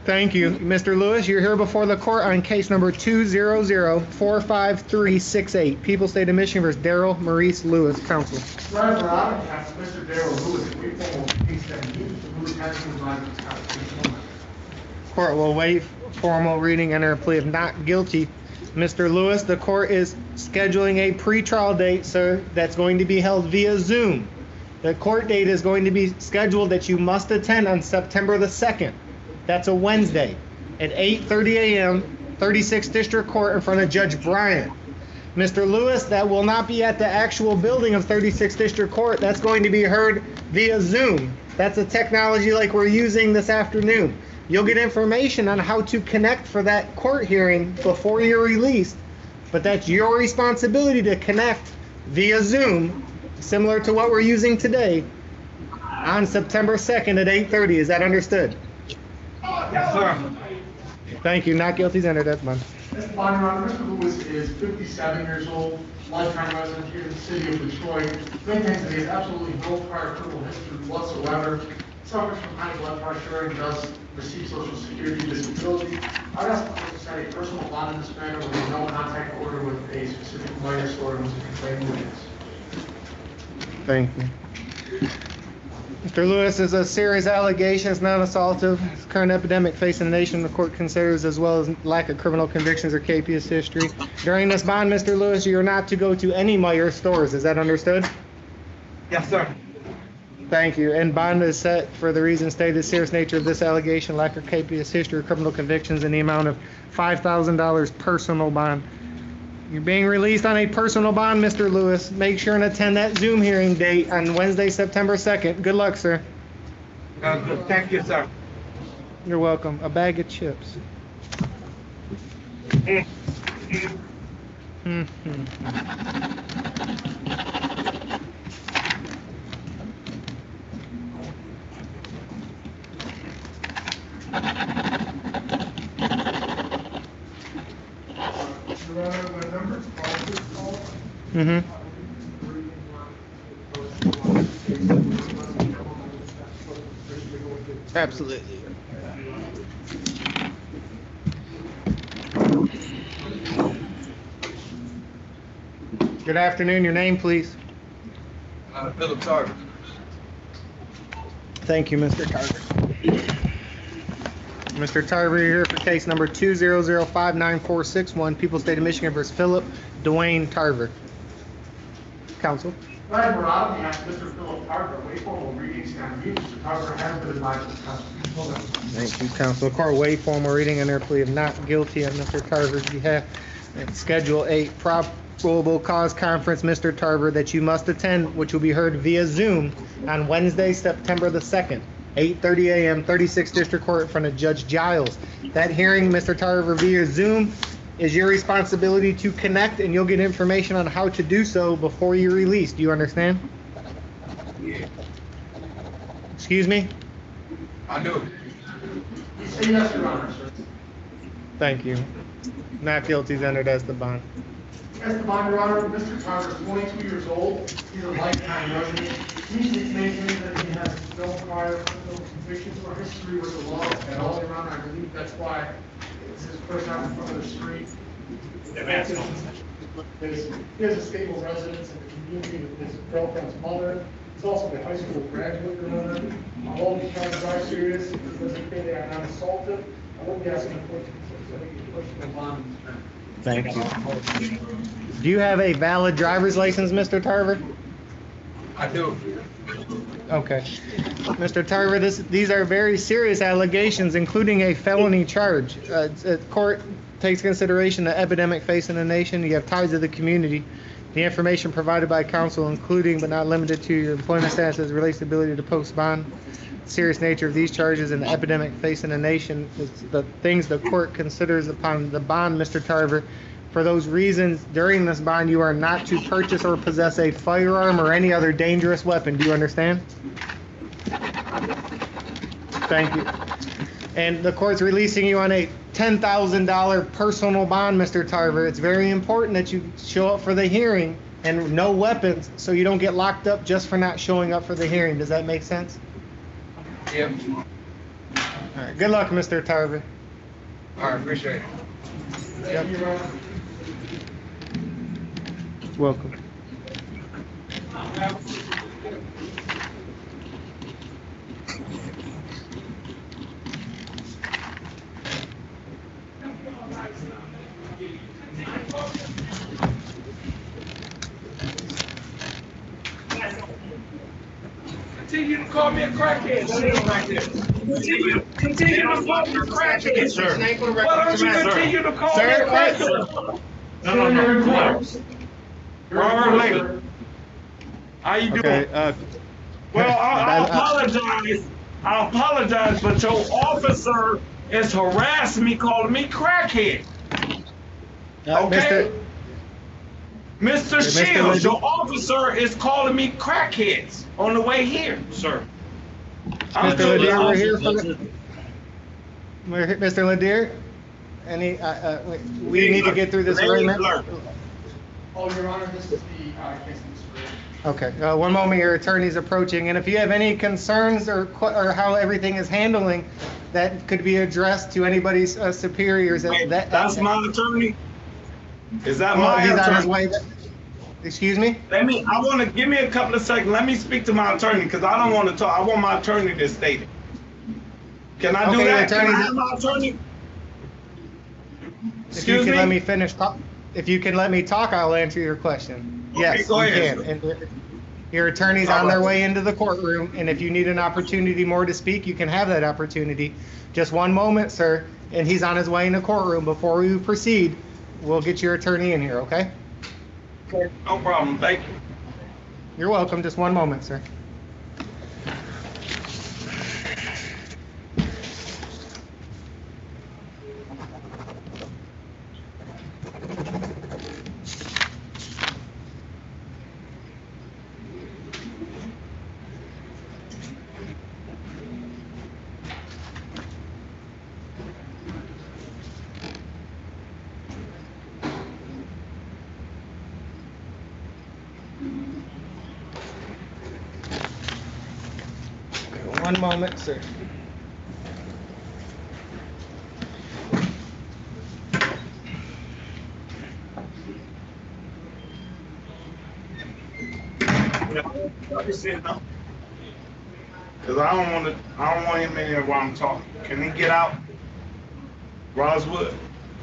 Speaker 2: Thank you. Mr. Lewis, you're here before the court on case number 200-45368. People State of Michigan versus Daryl Maurice Lewis, counsel.
Speaker 4: Driver out, Mr. Darrell Lewis, we formal case 17, Lewis has been advised of this constitutional.
Speaker 2: Court will waive formal reading and enter a plea of not guilty. Mr. Lewis, the court is scheduling a pretrial date, sir, that's going to be held via Zoom. The court date is going to be scheduled that you must attend on September the 2nd. That's a Wednesday at 8:30 a.m., 36th District Court in front of Judge Bryant. Mr. Lewis, that will not be at the actual building of 36th District Court. That's going to be heard via Zoom. That's a technology like we're using this afternoon. You'll get information on how to connect for that court hearing before you're released, but that's your responsibility to connect via Zoom, similar to what we're using today, on September 2nd at 8:30. Is that understood?
Speaker 10: Yes, sir.
Speaker 2: Thank you. Not guilty is entered. That's fine.
Speaker 4: Esteban, Your Honor, Mr. Lewis is 57 years old, lifetime resident here in the city of Detroit. Maintains that he has absolutely no prior criminal history whatsoever. Suffers from high blood pressure and does receive Social Security disability. I'd ask the court to set a personal bond in this matter with a no contact order with a specific minor store and complaint witness.
Speaker 2: Thank you. Mr. Lewis is a serious allegation. It's not assaultive. It's current epidemic facing the nation. The court considers as well as lack of criminal convictions or capious history. During this bond, Mr. Lewis, you are not to go to any Meijer stores. Is that understood?
Speaker 10: Yes, sir.
Speaker 2: Thank you. And bond is set for the reason stated, the serious nature of this allegation, lack of capious history or criminal convictions in the amount of $5,000 personal bond. You're being released on a personal bond, Mr. Lewis. Make sure and attend that Zoom hearing date on Wednesday, September 2nd. Good luck, sir.
Speaker 10: Thank you, sir.
Speaker 2: You're welcome. A bag of chips. Absolutely. Good afternoon. Your name, please.
Speaker 8: Philip Tarver.
Speaker 2: Thank you, Mr. Tarver. Mr. Tarver, you're here for case number 200594661, People's State of Michigan versus Philip Dwayne Tarver. Counsel.
Speaker 4: Ryan Murad, on behalf of Mr. Philip Tarver, wait formal readings and review. Mr. Tarver has been advised to counsel.
Speaker 2: Thank you, counsel. The court waive formal reading and their plea of not guilty on Mr. Tarver's behalf. And Schedule 8 probable cause conference, Mr. Tarver, that you must attend, which will be heard via Zoom on Wednesday, September the 2nd, 8:30 a.m., 36th District Court in front of Judge Giles. That hearing, Mr. Tarver, via Zoom, is your responsibility to connect, and you'll get information on how to do so before you're released. Do you understand?
Speaker 8: Yeah.
Speaker 2: Excuse me?
Speaker 8: I do.
Speaker 4: Say yes, Your Honor, sir.
Speaker 2: Thank you. Not guilty is entered as the bond.
Speaker 4: Esteban, Your Honor, Mr. Tarver is 22 years old. He's a lifetime resident. He maintains that he has no prior criminal convictions or history with the law at all, Your Honor. I believe that's why it's his first time in front of the street. He has a stable residence in the community with his girlfriend's mother. He's also a high school graduate, Your Honor. Although these charges are serious, he doesn't say they are not assaultive. I won't be asking the court to consider setting a personal bond in this matter.
Speaker 2: Thank you. Do you have a valid driver's license, Mr. Tarver?
Speaker 8: I do.
Speaker 2: Okay. Mr. Tarver, these are very serious allegations, including a felony charge. The court takes consideration the epidemic facing the nation. You have ties to the community. The information provided by counsel, including but not limited to your employment status as relates to ability to post bond, serious nature of these charges and the epidemic facing the nation is the things the court considers upon the bond, Mr. Tarver. For those reasons, during this bond, you are not to purchase or possess a firearm or any other dangerous weapon. Do you understand? Thank you. And the court's releasing you on a $10,000 personal bond, Mr. Tarver. It's very important that you show up for the hearing and no weapons so you don't get locked up just for not showing up for the hearing. Does that make sense?
Speaker 8: Yep.
Speaker 2: All right. Good luck, Mr. Tarver.
Speaker 8: All right, appreciate it.
Speaker 2: Yep. Welcome.
Speaker 8: Continue to call me a crackhead. Continue to call me a crackhead, sir. Why don't you continue to call me a crackhead?
Speaker 10: No. Robert Lake. How you doing?
Speaker 2: Okay,
Speaker 10: Well, I apologize. I apologize, but your officer is harassing me, calling me crackhead. Okay? Mr.
Speaker 2: Mr.
Speaker 10: Shields,
Speaker 2: Liddy.
Speaker 10: your officer is calling me crackheads on the way here.
Speaker 5: Sir.
Speaker 10: I'm
Speaker 2: Mr. Lanier, we're here
Speaker 5: That's
Speaker 2: for,
Speaker 5: it.
Speaker 2: Mr. Lanier, we need to get through this agreement.
Speaker 4: Oh, Your Honor, this is the case of Mr.
Speaker 2: Okay, one moment, your attorney's approaching, and if you have any concerns or how everything is handling, that could be addressed to anybody's superiors.
Speaker 10: Wait, that's my attorney? Is that
Speaker 2: Well,
Speaker 10: my
Speaker 2: he's on his
Speaker 10: attorney?
Speaker 2: way. Excuse me?
Speaker 10: Give me a couple of seconds. Let me speak to my attorney, because I don't want to talk. I want my attorney to state it. Can I do
Speaker 2: Okay,
Speaker 10: that? Can I
Speaker 2: attorney-
Speaker 10: have my attorney?
Speaker 2: If you
Speaker 10: Excuse
Speaker 2: can
Speaker 10: me?
Speaker 2: let me finish talk, if you can let me talk, I'll answer your question.
Speaker 10: Okay,
Speaker 2: Yes,
Speaker 10: go
Speaker 2: you
Speaker 10: ahead,
Speaker 2: can. And your attorney's on their way into the courtroom, and if you need an opportunity more to speak, you can have that opportunity. Just one moment, sir, and he's on his way in the courtroom. Before we proceed, we'll get your attorney in here, okay?
Speaker 10: No problem. Thank you.
Speaker 2: You're welcome. Just one moment, sir. One moment, sir.
Speaker 10: Because I don't want him in here while I'm talking. Can he get out? Roswood,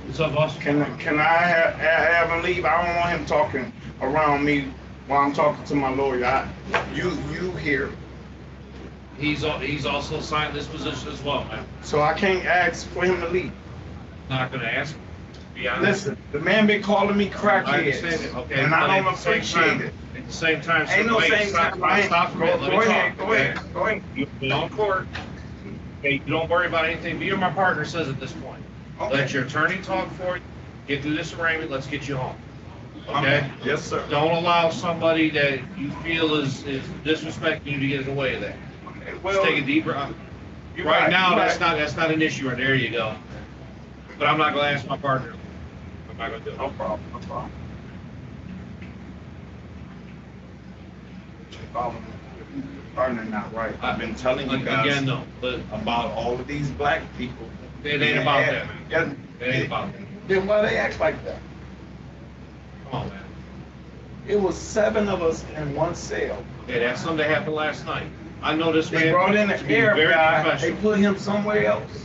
Speaker 5: What's up, boss?
Speaker 10: can I have him leave? I don't want him talking around me while I'm talking to my lawyer. You here,
Speaker 5: He's also assigned this position as well, man.
Speaker 10: so I can't ask for him to leave.
Speaker 5: Not gonna ask, to be honest.
Speaker 10: Listen, the man been calling me
Speaker 5: I understand it,
Speaker 10: crackheads,
Speaker 5: okay?
Speaker 10: and
Speaker 5: but
Speaker 10: I
Speaker 5: at
Speaker 10: don't
Speaker 5: the same
Speaker 10: appreciate
Speaker 5: time-
Speaker 10: it.
Speaker 5: At the same time,
Speaker 10: Ain't no
Speaker 5: wait,
Speaker 10: same
Speaker 5: stop,
Speaker 10: time. I ain't-
Speaker 5: stop for a minute, let me
Speaker 10: Go
Speaker 5: talk,
Speaker 10: ahead, go
Speaker 5: okay?
Speaker 10: ahead, go ahead.
Speaker 5: You've been on court. Okay, you don't worry about anything me or my partner says at this point.
Speaker 10: Okay.
Speaker 5: Let your attorney talk for you, get through this arraignment, let's get you home. Okay?
Speaker 10: Yes, sir.
Speaker 5: Don't allow somebody that you feel is disrespecting you to get in the way of that.
Speaker 10: Okay,
Speaker 5: Just
Speaker 10: well,
Speaker 5: take a deep breath.
Speaker 10: you're
Speaker 5: Right now,
Speaker 10: you're
Speaker 5: that's not an issue, right there you go. But I'm not gonna ask my partner. I'm not gonna do it.
Speaker 10: No problem, no problem. Partner not right. I've been telling you guys
Speaker 5: Again, no, but
Speaker 10: about all of these black people.
Speaker 5: it ain't about that, man.
Speaker 10: Yeah,
Speaker 5: It ain't about that.
Speaker 10: then why they act like that?
Speaker 5: Come on, man.
Speaker 10: It was 7 of us in one cell.
Speaker 5: Okay, that's something that happened last night. I know this man.
Speaker 10: They brought in
Speaker 5: to
Speaker 10: an
Speaker 5: be
Speaker 10: Arab
Speaker 5: very
Speaker 10: guy, they
Speaker 5: professional.
Speaker 10: put him somewhere else.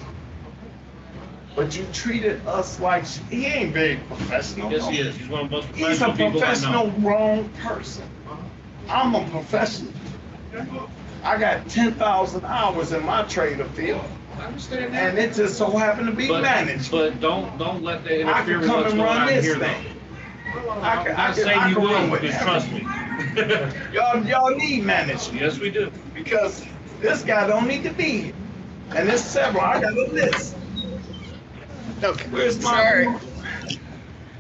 Speaker 10: But you treated us like, he ain't very professional.
Speaker 5: Yes,
Speaker 10: no.
Speaker 5: he is. He's one of the most
Speaker 10: He's a
Speaker 5: professional people I
Speaker 10: professional,
Speaker 5: know.
Speaker 10: wrong person. I'm a professional. I got 10,000 hours in my trader field,
Speaker 5: I understand
Speaker 10: and
Speaker 5: that.
Speaker 10: it just so happened to be managed.
Speaker 5: But don't let that
Speaker 10: I
Speaker 5: interfere
Speaker 10: can
Speaker 5: with
Speaker 10: come
Speaker 5: what's
Speaker 10: and
Speaker 5: going
Speaker 10: run
Speaker 5: on
Speaker 10: this
Speaker 5: here,
Speaker 10: thing.
Speaker 5: though.
Speaker 10: I can,
Speaker 5: I'm not saying you
Speaker 10: run
Speaker 5: will,
Speaker 10: with
Speaker 5: because
Speaker 10: that.
Speaker 5: trust me.
Speaker 10: Y'all need management,
Speaker 5: Yes, we do.
Speaker 10: because this guy don't need to be here. And there's several, I got a list.
Speaker 2: Okay.
Speaker 10: Where's my,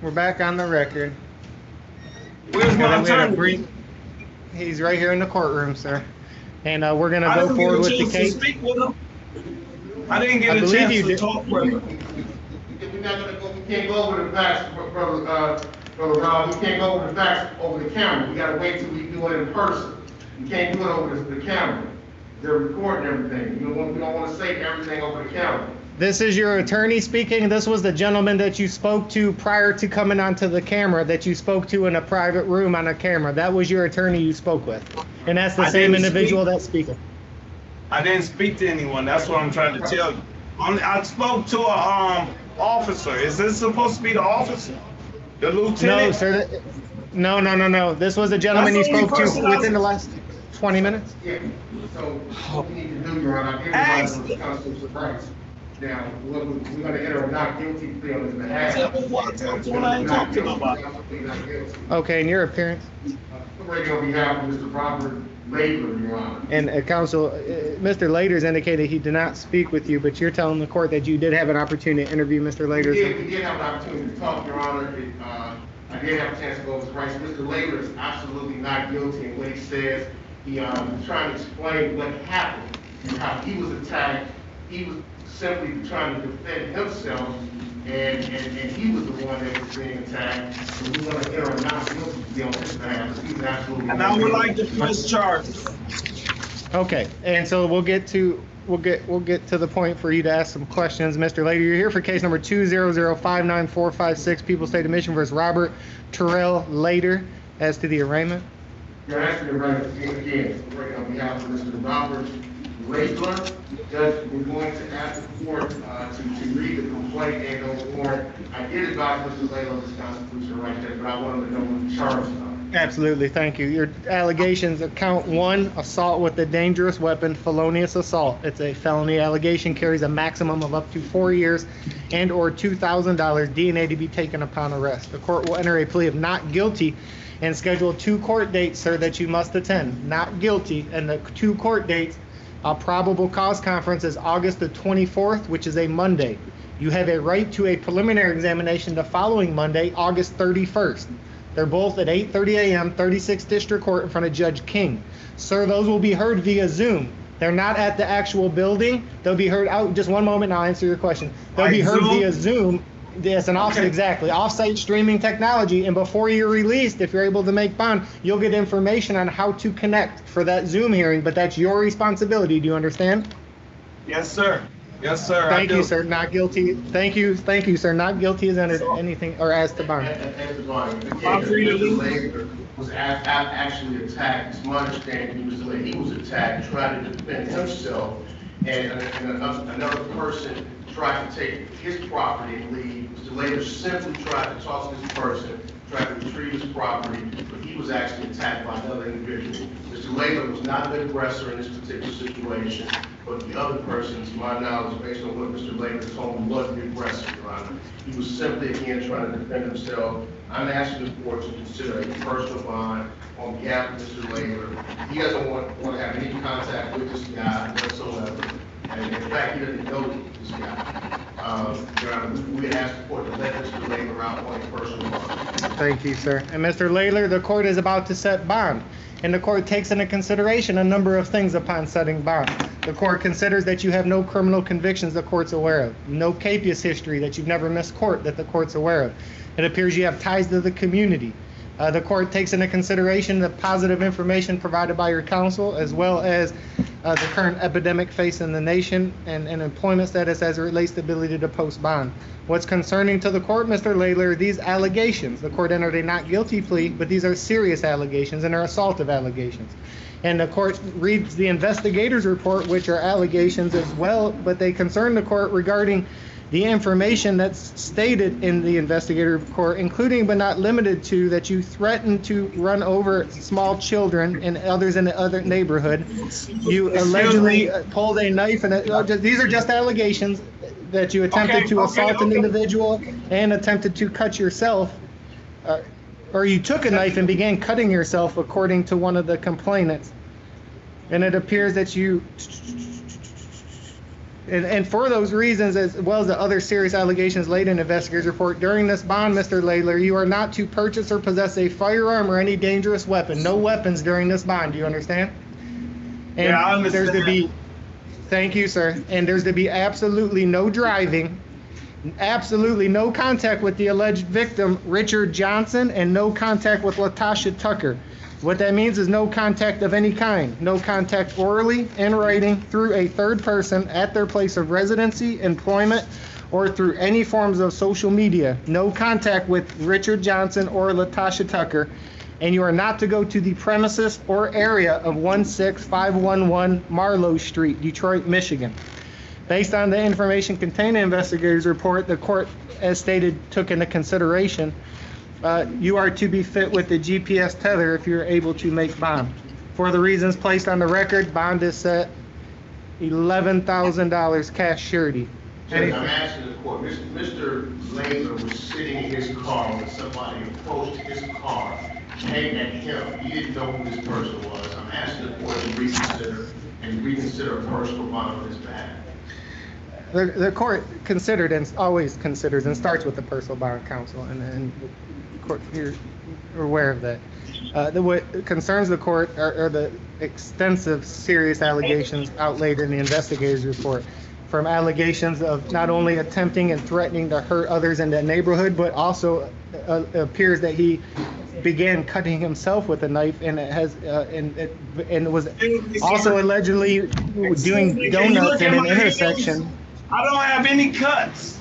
Speaker 2: We're back on the record.
Speaker 10: where's
Speaker 2: And
Speaker 10: my
Speaker 2: then we had a
Speaker 10: attorney?
Speaker 2: brief- He's right here in the courtroom, sir. And we're gonna
Speaker 10: I
Speaker 2: go
Speaker 10: didn't
Speaker 2: forward
Speaker 10: get
Speaker 2: with
Speaker 10: a
Speaker 2: the
Speaker 10: chance to
Speaker 2: case.
Speaker 10: speak with him. I didn't
Speaker 2: I
Speaker 10: get a
Speaker 2: believe
Speaker 10: chance
Speaker 2: you
Speaker 10: to
Speaker 2: did.
Speaker 10: talk with him.
Speaker 4: We're not gonna go, we can't go over the facts, brother Rob, we can't go over the facts over the camera. We gotta wait till we do it in person. We can't do it over the camera. They're recording everything. We don't wanna say everything over the camera.
Speaker 2: This is your attorney speaking. This was the gentleman that you spoke to prior to coming onto the camera, that you spoke to in a private room on a camera. That was your attorney you spoke with. And that's the
Speaker 10: I
Speaker 2: same
Speaker 10: didn't
Speaker 2: individual
Speaker 10: speak.
Speaker 2: that's speaking.
Speaker 10: I didn't speak to anyone, that's what I'm trying to tell you. I spoke to a, officer. Is this supposed to be the officer? The
Speaker 2: No,
Speaker 10: lieutenant?
Speaker 2: sir. No. This was a gentleman you
Speaker 10: That's the only
Speaker 2: spoke to
Speaker 10: person I-
Speaker 2: within the last 20 minutes.
Speaker 4: Yeah, so what we need to do, Your Honor,
Speaker 10: Ask
Speaker 4: everybody was constitutional rights. Now, we're gonna enter a not guilty plea on his behalf.
Speaker 10: Tell me what- tell me what I ain't talking about.
Speaker 4: Not guilty.
Speaker 2: Okay, and your appearance.
Speaker 4: I'm ready on behalf of Mr. Robert Labor, Your Honor.
Speaker 2: And counsel, Mr. Laters indicated he did not speak with you, but you're telling the court that you did have an opportunity to interview Mr. Laters.
Speaker 4: We did have an opportunity to talk, Your Honor. I
Speaker 9: I did have a chance to go over his rights. Mr. Laylor is absolutely not guilty in what he says. He trying to explain what happened and how he was attacked. He was simply trying to defend himself, and he was the one that was being attacked. So we want to enter a not guilty plea on his behalf, because he's absolutely.
Speaker 10: And I would like to press charges.
Speaker 2: Okay, and so we'll get to the point for you to ask some questions, Mr. Lader. You're here for case number 2005946, People's State of Michigan versus Robert Terrell Lader, as to the arraignment.
Speaker 9: You're asking the right again, right on behalf of Mr. Robert Lader. Judge, we're going to ask the court to read the complaint and go forward. I did advise Mr. Lader of this constitutional right there, but I wanted to know what the charges are.
Speaker 2: Absolutely, thank you. Your allegations of count 1, assault with a dangerous weapon, felonious assault. It's a felony allegation, carries a maximum of up to 4 years and or $2,000 DNA to be taken upon arrest. The court will enter a plea of not guilty and schedule 2 court dates, sir, that you must attend. Not guilty, and the 2 court dates, probable cause conference is August the 24th, which is a Monday. You have a right to a preliminary examination the following Monday, August 31st. They're both at 8:30 a.m., 36th District Court in front of Judge King. Sir, those will be heard via Zoom. They're not at the actual building. They'll be heard out. Just one moment, and I'll answer your question. They'll be heard via Zoom. Yes, an offsite, exactly. Offsite streaming technology. And before you're released, if you're able to make bond, you'll get information on how to connect for that Zoom hearing, but that's your responsibility. Do you understand?
Speaker 10: Yes, sir. Yes, sir.
Speaker 2: Thank you, sir. Not guilty. Thank you, sir. Not guilty as entered anything or as to bond.
Speaker 9: As to bond, Mr. Lader was actually attacked. It's my understanding he was attacked, trying to defend himself, and another person tried to take his property and leave. Mr. Lader simply tried to toss this person, tried to retrieve his property, but he was actually attacked by another individual. Mr. Lader was not the aggressor in this particular situation, but the other person, to my knowledge, based on what Mr. Lader told me, was the aggressor, Your Honor. He was simply, again, trying to defend himself. I'm asking the court to consider a personal bond on behalf of Mr. Lader. He doesn't want to have any contact with this guy whatsoever. And in fact, he doesn't know this guy. Your Honor, we ask the court to let Mr. Lader out on a personal bond.
Speaker 2: Thank you, sir. And Mr. Lader, the court is about to set bond. And the court takes into consideration a number of things upon setting bond. The court considers that you have no criminal convictions the court's aware of, no capious history, that you've never missed court that the court's aware of. It appears you have ties to the community. The court takes into consideration the positive information provided by your counsel, as well as the current epidemic facing the nation and employment status as it relates to the ability to post bond. What's concerning to the court, Mr. Lader, these allegations. The court entered a not guilty plea, but these are serious allegations and are assaultive allegations. And the court reads the investigator's report, which are allegations as well, but they concern the court regarding the information that's stated in the investigator report, including but not limited to that you threatened to run over small children and others in the other neighborhood. You allegedly pulled a knife, and these are just allegations that you attempted to assault an individual and attempted to cut yourself, or you took a knife and began cutting yourself, according to one of the complainants. And it appears that you, and for those reasons, as well as the other serious allegations laid in the investigator's report, during this bond, Mr. Lader, you are not to purchase or possess a firearm or any dangerous weapon. No weapons during this bond. Do you understand? And
Speaker 10: yeah, I understand.
Speaker 2: There's to be, thank you, sir. And there's to be absolutely no driving, absolutely no contact with the alleged victim, Richard Johnson, and no contact with Latasha Tucker. What that means is no contact of any kind, no contact orally, in writing, through a third person at their place of residency, employment, or through any forms of social media. No contact with Richard Johnson or Latasha Tucker, and you are not to go to the premises or area of 16511 Marlowe Street, Detroit, Michigan. Based on the information contained in the investigator's report, the court, as stated, took into consideration you are to be fit with the GPS tether if you're able to make bond. For the reasons placed on the record, bond is set $11,000 cash surety.
Speaker 9: Judge, I'm asking the court, Mr. Lader was sitting in his car when somebody approached his car, came at him. He didn't know who this person was. I'm asking the court to reconsider a personal bond on his behalf.
Speaker 2: The court considered and always considers and starts with the personal bond counsel, and the court, you're aware of that. What concerns the court are the extensive, serious allegations outlaid in the investigator's report, from allegations of not only attempting and threatening to hurt others in the neighborhood, but also appears that he began cutting himself with a knife, and it has and was also allegedly doing donuts in an intersection.
Speaker 10: I don't have any cuts.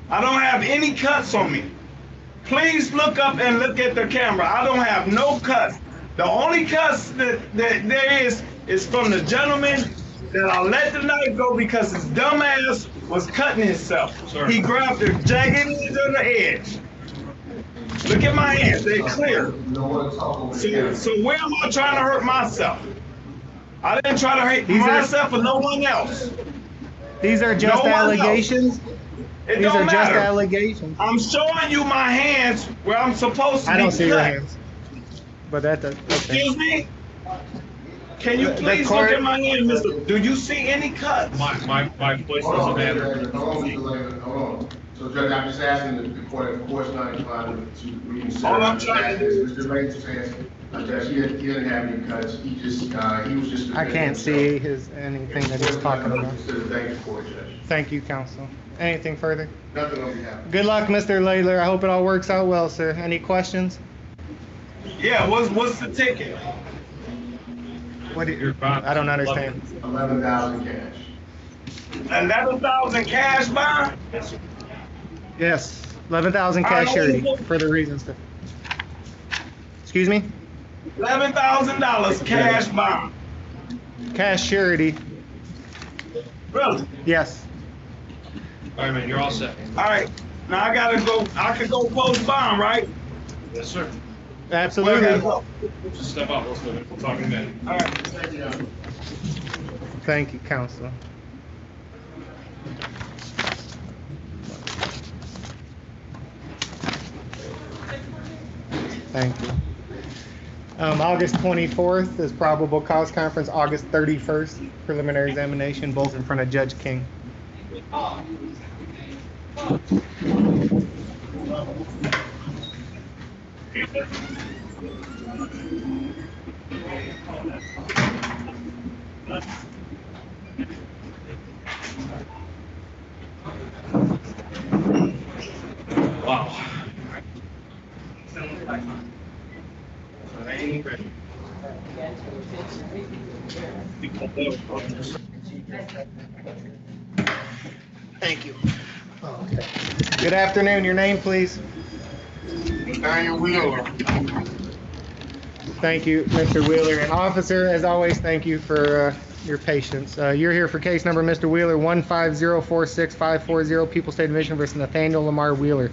Speaker 10: I don't have any cuts on me. Please look up and look at the camera. I don't have no cuts. The only cuts that there is from the gentleman that I let the knife go because his dumb ass was cutting himself. Sorry. He grabbed the jagged edge of the edge. Look at my hands, they're clear. So where am I trying to hurt myself? I didn't try to hurt myself or no one else.
Speaker 2: These are just allegations.
Speaker 10: It don't matter.
Speaker 2: Just allegations.
Speaker 10: I'm showing you my hands where I'm supposed to be.
Speaker 2: I don't see your
Speaker 10: cut.
Speaker 2: hands. But that does. Okay.
Speaker 10: Excuse me? Can you please look at my hand, mister? Do you see any cuts?
Speaker 5: My voice doesn't matter.
Speaker 9: Hold on. So Judge, I'm just asking the court, of course, not inclined to reconsider.
Speaker 10: All I'm trying to do is
Speaker 9: Mr. Layton says, Judge, he didn't have any cuts. He was just.
Speaker 2: I can't see anything that he's talking about.
Speaker 9: Thank you for it, Judge.
Speaker 2: Thank you, counsel. Anything further?
Speaker 9: Nothing on behalf.
Speaker 2: Good luck, Mr. Layler. I hope it all works out well, sir. Any questions?
Speaker 10: Yeah, what's the ticket?
Speaker 2: What do you, I don't understand.
Speaker 9: 11,000 cash.
Speaker 10: 11,000 cash bond?
Speaker 2: Yes, 11,000 cash surety for the reasons that. Excuse me?
Speaker 10: $11,000 cash bond.
Speaker 2: Cash surety.
Speaker 10: Really?
Speaker 2: Yes.
Speaker 5: All right, man, you're all set.
Speaker 10: All right, now I gotta go. I can go post bond, right?
Speaker 5: Yes, sir.
Speaker 2: Absolutely.
Speaker 10: Where I gotta go?
Speaker 5: Just step out. We'll talk in a minute.
Speaker 10: All right, thank you.
Speaker 2: Thank you, counsel. Thank you. August 24th is probable cause conference. August 31st, preliminary examination, both in front of Judge King.
Speaker 5: Wow.
Speaker 2: Thank you. Good afternoon. Your name, please?
Speaker 9: Daniel Wheeler.
Speaker 2: Thank you, Mr. Wheeler. And officer, as always, thank you for your patience. You're here for case number, Mr. Wheeler, 15046-540, People State of Michigan versus Nathaniel Lamar Wheeler.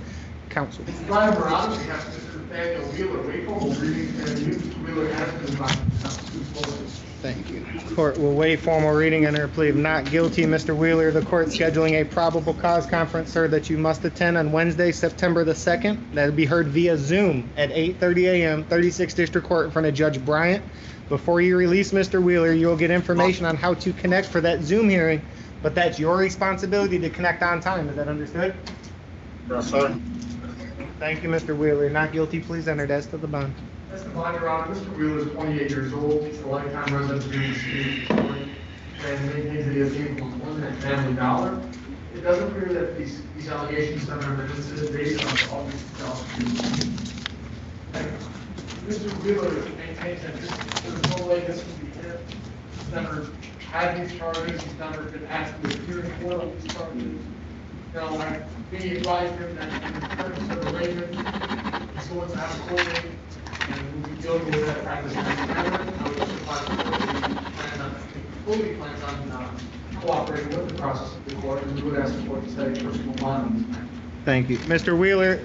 Speaker 2: Counsel.
Speaker 4: Driver, on behalf of Mr. Nathaniel Wheeler, we will reading and you, Mr. Wheeler, has been constitutional.
Speaker 2: Thank you. Court will waive formal reading under a plea of not guilty. Mr. Wheeler, the court scheduling a probable cause conference, sir, that you must attend on Wednesday, September the 2nd. That'll be heard via Zoom at 8:30 a.m., 36th District Court in front of Judge Bryant. Before you release Mr. Wheeler, you'll get information on how to connect for that Zoom hearing, but that's your responsibility to connect on time. Is that understood?
Speaker 9: Yes, sir.
Speaker 2: Thank you, Mr. Wheeler. Not guilty, please enter. As to the bond.
Speaker 4: As the bond, Your Honor, Mr. Wheeler is 28 years old. He's a lifetime resident of the city of Detroit, and maintains that he has gainful employment at Family Dollar. It does appear that these allegations have been considered based on August 2002. Mr. Wheeler maintains that there's no way this would be him. He's never had these charges. He's never been asked to appear in court on these charges. Now, we advised him that in terms of the layman, he's going to have a court date, and we'll be dealing with that practice next year. I would just advise the court to fully plans on cooperating with the process of the court, and we would ask the court to set a personal bond on this matter.
Speaker 2: Thank you. Mr. Wheeler,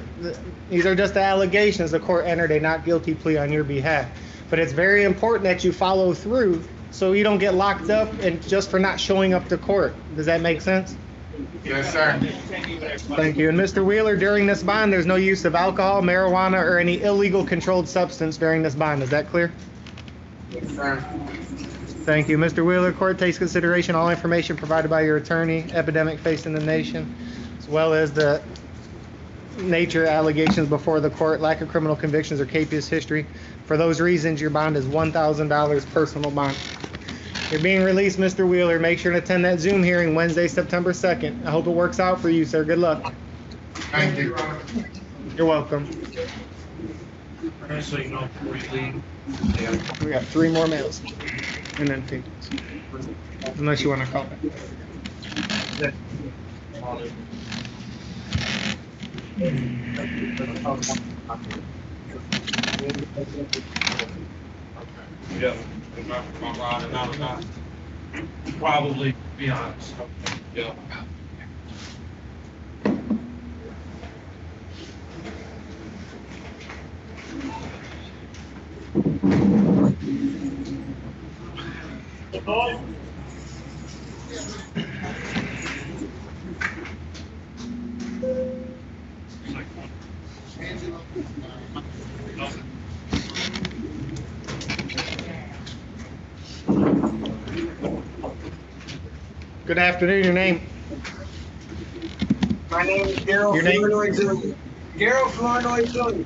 Speaker 2: these are just the allegations. The court entered a not guilty plea on your behalf. But it's very important that you follow through so you don't get locked up and just for not showing up to court. Does that make sense?
Speaker 9: Yes, sir.
Speaker 2: Thank you. And Mr. Wheeler, during this bond, there's no use of alcohol, marijuana, or any illegal controlled substance during this bond. Is that clear?
Speaker 9: Yes, sir.
Speaker 2: Thank you. Mr. Wheeler, court takes consideration all information provided by your attorney, epidemic facing the nation, as well as the nature allegations before the court, lack of criminal convictions or capious history. For those reasons, your bond is $1,000 personal bond. You're being released, Mr. Wheeler. Make sure to attend that Zoom hearing Wednesday, September 2nd. I hope it works out for you, sir. Good luck.
Speaker 9: Thank you.
Speaker 2: You're welcome.
Speaker 5: So you know, before you leave.
Speaker 2: We got 3 more mails. And then papers. Unless you want to call back.
Speaker 5: Yeah. Probably, to be honest. Yeah.
Speaker 2: Good afternoon. Your name?
Speaker 7: My name is Daryl
Speaker 2: Your name?
Speaker 7: Flournoy Jr. Daryl Flournoy Jr.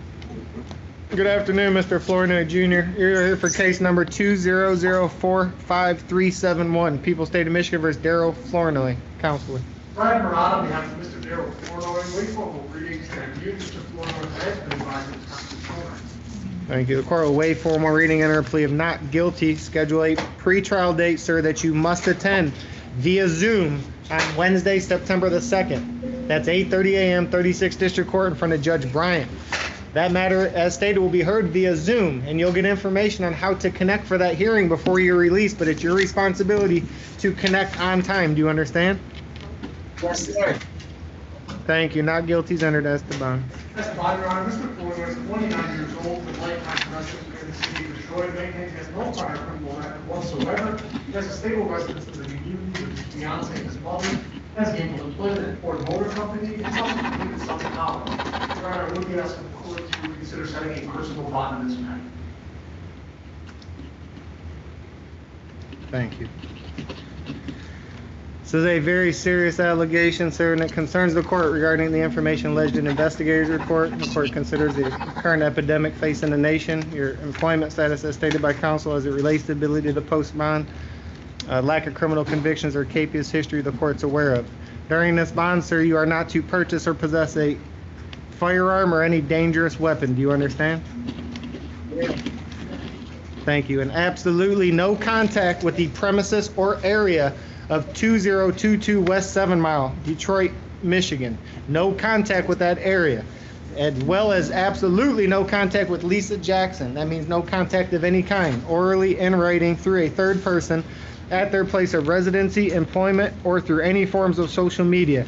Speaker 2: Good afternoon, Mr. Flournoy Jr. You're here for case number 200455371. People State of Michigan versus Daryl Flournoy. Counselor.
Speaker 4: Brian Murata, on behalf of Mr. Darrell Flournoy, wait for readings and review. Mr. Flournoy has been advised of his constitutional rights.
Speaker 2: Thank you. The court will waive formal reading and enter a plea of not guilty. Schedule a pre-trial date, sir, that you must attend via Zoom on Wednesday, September the 2nd. That's 8:30 a.m., 36th District Court in front of Judge Bryant. That matter, as stated, will be heard via Zoom, and you'll get information on how to connect for that hearing before you're released, but it's your responsibility to connect on time. Do you understand?
Speaker 7: Yes, sir.
Speaker 2: Thank you. Not guilty is entered as to bond.
Speaker 4: Testify, Your Honor, Mr. Flournoy is 29 years old, with lifetime residence in the city of Detroit, maintains has no prior criminal record whatsoever. He has a stable residence in the community with his fiancée and his mother, has gainful employment at Ford Motor Company, and self-employed Southern College. Your Honor, I would be asking the court to consider setting a personal bond in this matter.
Speaker 2: Thank you. This is a very serious allegation, sir, and it concerns the court regarding the information alleged in investigator's report. The court considers the current epidemic facing the nation, your employment status as stated by counsel as it relates to the ability to post bond, lack of criminal convictions or capious history the court's aware of. During this bond, sir, you are not to purchase or possess a firearm or any dangerous weapon. Do you understand?
Speaker 7: Yeah.
Speaker 2: Thank you. And absolutely no contact with the premises or area of 2022 West 7 Mile, Detroit, Michigan. No contact with that area, as well as absolutely no contact with Lisa Jackson. That means no contact of any kind, orally, in writing, through a third person, at their place of residency, employment, or through any forms of social media.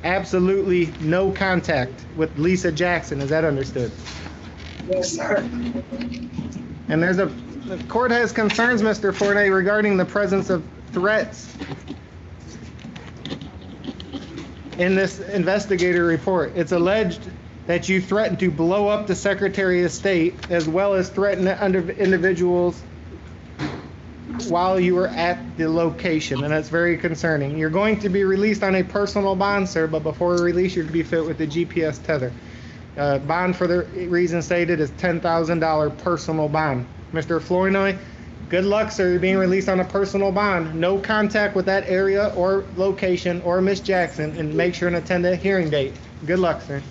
Speaker 2: Absolutely no contact with Lisa Jackson. Is that understood?
Speaker 7: Yes, sir.
Speaker 2: And the court has concerns, Mr. Forney, regarding the presence of threats in this investigator report. It's alleged that you threatened to blow up the Secretary of State, as well as threaten individuals while you were at the location, and that's very concerning. You're going to be released on a personal bond, sir, but before release, you're to be fit with the GPS tether. Bond, for the reason stated, is $10,000 personal bond. Mr. Flournoy, good luck, sir. You're being released on a personal bond. No contact with that area or location or Miss Jackson, and make sure and attend that hearing date. Good luck, sir.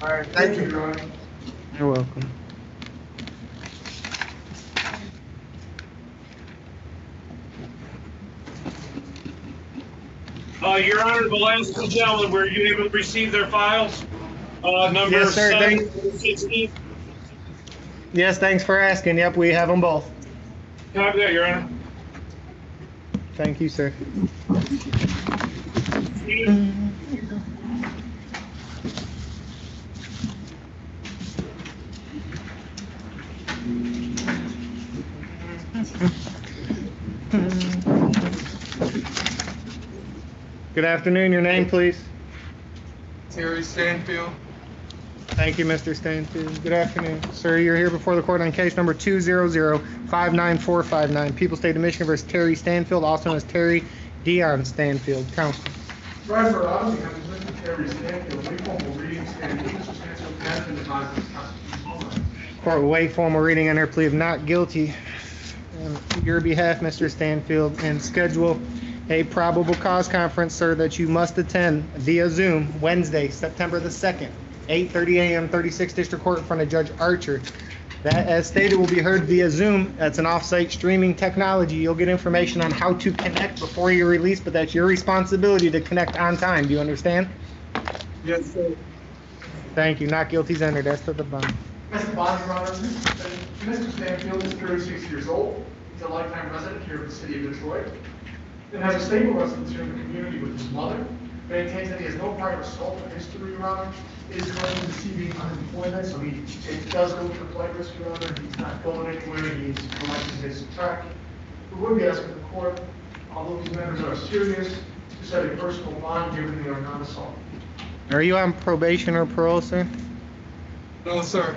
Speaker 7: All right, thank you.
Speaker 4: Your Honor.
Speaker 2: You're welcome.
Speaker 5: Your Honor, the last two gentlemen, were you able to receive their files? Number
Speaker 2: Yes, sir.
Speaker 5: 7 and 16?
Speaker 2: Yes, thanks for asking. Yep, we have them both.
Speaker 5: Copy that, Your Honor.
Speaker 2: Thank you, sir. Good afternoon. Your name, please?
Speaker 11: Terry Stanfield.
Speaker 2: Thank you, Mr. Stanfield. Good afternoon. Sir, you're here before the court on case number 200-59459, People State of Michigan versus Terry Stanfield, also known as Terry Dion Stanfield. Counsel.
Speaker 4: Right, for on behalf of Mr. Terry Stanfield, we formal reading stating Mr. Stanfield has been advised of his constitutional rights.
Speaker 2: Court will waive formal reading under plea of not guilty on your behalf, Mr. Stanfield, and schedule a probable cause conference, sir, that you must attend via Zoom Wednesday, September the 2nd, 8:30 a.m., 36th District Court in front of Judge Archer. That, as stated, will be heard via Zoom. That's an off-site streaming technology. You'll get information on how to connect before you're released, but that's your responsibility to connect on time. Do you understand?
Speaker 7: Yes, sir.
Speaker 2: Thank you. Not guilty is entered. As to the bond.
Speaker 4: Mr. Bond, Your Honor, Mr. Stanfield is 36 years old. He's a lifetime resident here in the city of Detroit and has a stable residence here in the community with his mother. Maintains that he has no prior assault history, Your Honor. Is currently receiving unemployment, so he does go through flight risk, Your Honor. He's not going anywhere. He's collecting his track. We would be asking the court, although these matters are serious, to set a personal bond given they are non-assault.
Speaker 2: Are you on probation or parole, sir?
Speaker 7: No, sir.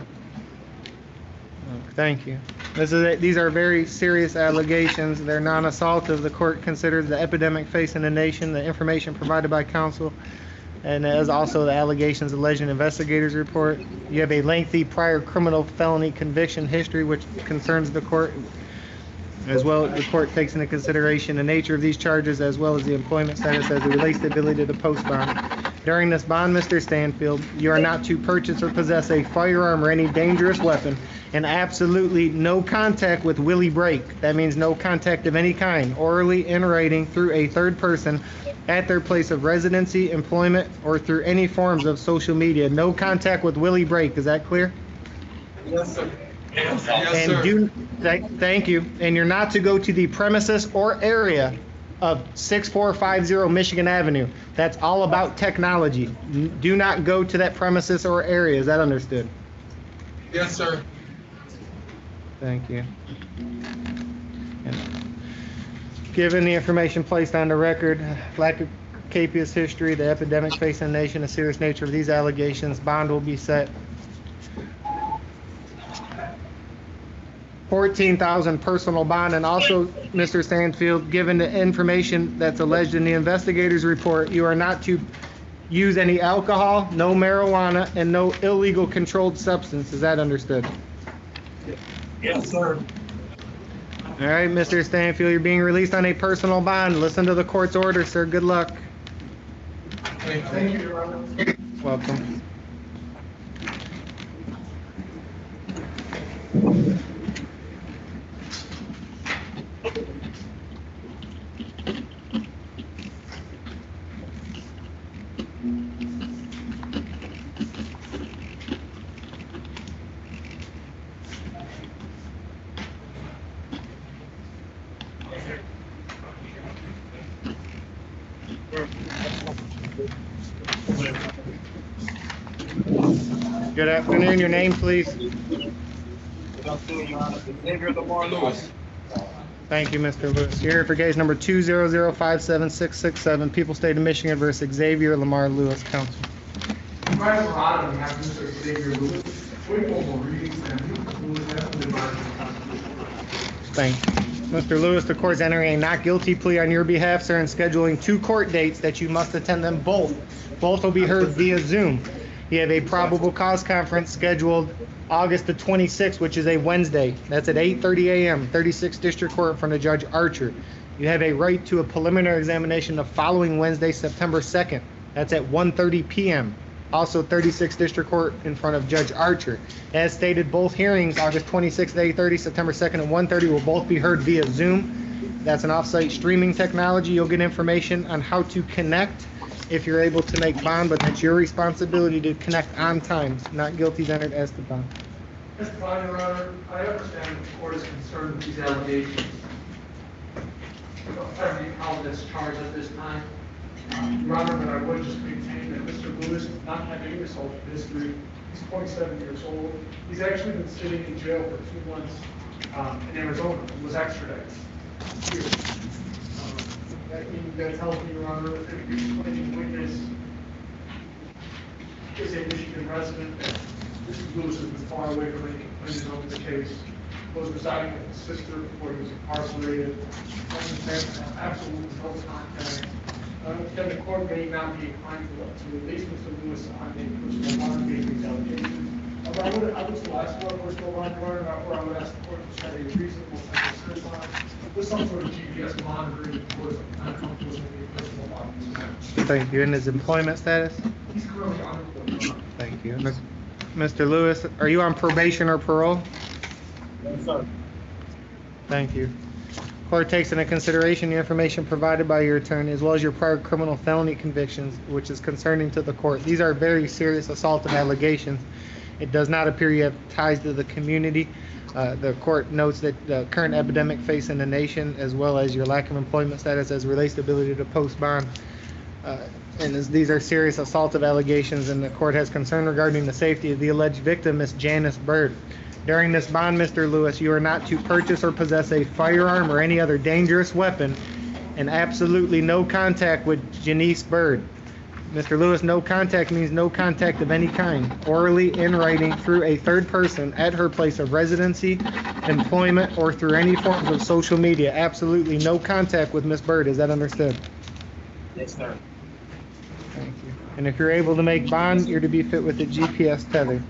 Speaker 2: Thank you. These are very serious allegations. They're non-assaultive. The court considers the epidemic facing the nation, the information provided by counsel, and as also the allegations alleged in investigators' report. You have a lengthy prior criminal felony conviction history, which concerns the court. As well, the court takes into consideration the nature of these charges as well as the employment status as it relates to the ability to post bond. During this bond, Mr. Stanfield, you are not to purchase or possess a firearm or any dangerous weapon, and absolutely no contact with Willie Brake. That means no contact of any kind, orally, in writing, through a third person, at their place of residency, employment, or through any forms of social media. No contact with Willie Brake. Is that clear?
Speaker 7: Yes, sir. Yes,
Speaker 2: And thank you. And you're not to go to the premises or area of 6450 Michigan Avenue. That's all about technology. Do not go to that premises or area. Is that understood?
Speaker 7: Yes, sir.
Speaker 2: Thank you. And given the information placed on the record, lack of capious history, the epidemic facing the nation, the serious nature of these allegations, bond will be set $14,000 personal bond. And also, Mr. Stanfield, given the information that's alleged in the investigator's report, you are not to use any alcohol, no marijuana, and no illegal controlled substance. Is that understood?
Speaker 7: Yes, sir.
Speaker 2: All right, Mr. Stanfield, you're being released on a personal bond. Listen to the court's order, sir. Good luck.
Speaker 4: Thank you, Your Honor.
Speaker 2: Welcome. Good afternoon. Your name, please.
Speaker 7: Good afternoon, Your Honor. Xavier Lamar Lewis.
Speaker 2: Thank you, Mr. Lewis. You're here for case number 200-57667, People State of Michigan versus Xavier Lamar Lewis. Counsel.
Speaker 4: Right, for on behalf of Mr. Xavier Lewis, we formal reading stating Mr. Lewis has been advised of his constitutional rights.
Speaker 2: Thank you. Mr. Lewis, the court's entering a not guilty plea on your behalf, sir, and scheduling 2 court dates that you must attend them both. Both will be heard via Zoom. You have a probable cause conference scheduled August the 26th, which is a Wednesday. That's at 8:30 a.m., 36th District Court in front of Judge Archer. You have a right to a preliminary examination the following Wednesday, September 2nd. That's at 1:30 p.m. Also 36th District Court in front of Judge Archer. As stated, both hearings, August 26th at 8:30, September 2nd at 1:30, will both be heard via Zoom. That's an off-site streaming technology. You'll get information on how to connect if you're able to make bond, but that's your responsibility to connect on time. Not guilty is entered as to bond.
Speaker 4: Mr. Bond, Your Honor, I understand that the court is concerned with these allegations. Every count that's charged at this time. Your Honor, but I would just maintain that Mr. Lewis does not have any assault history. He's 27 years old. He's actually been sitting in jail for 2 months in Arizona. He was extradited here. That tells me, Your Honor, that if you're explaining witness is a Michigan resident. Mr. Lewis has been far away from any complaints over the case. Was residing with his sister before he was incarcerated. Absolutely no contact. Then the court may not be inclined to release Mr. Lewis on a personal bond based on these allegations. I would still ask for a personal bond warrant, or I would ask the court to set a reasonable sentence bond with some sort of GPS monitoring. Of course, I'm not comfortable with a personal bond.
Speaker 2: Thank you. And his employment status?
Speaker 4: He's currently unemployed.
Speaker 2: Thank you. Mr. Lewis, are you on probation or parole?
Speaker 7: Yes, sir.
Speaker 2: Thank you. Court takes into consideration the information provided by your attorney as well as your prior criminal felony convictions, which is concerning to the court. These are very serious assaultive allegations. It does not appear you have ties to the community. The court notes that the current epidemic facing the nation, as well as your lack of employment status as relates to ability to post bond. These are serious assaultive allegations, and the court has concern regarding the safety of the alleged victim, Miss Janice Bird. During this bond, Mr. Lewis, you are not to purchase or possess a firearm or any other dangerous weapon, and absolutely no contact with Janice Bird. Mr. Lewis, no contact means no contact of any kind, orally, in writing, through a third person, at her place of residency, employment, or through any forms of social media. Absolutely no contact with Miss Bird. Is that understood?
Speaker 7: Yes, sir.
Speaker 2: Thank you. And if you're able to make bond, you're to be fit with the GPS tether.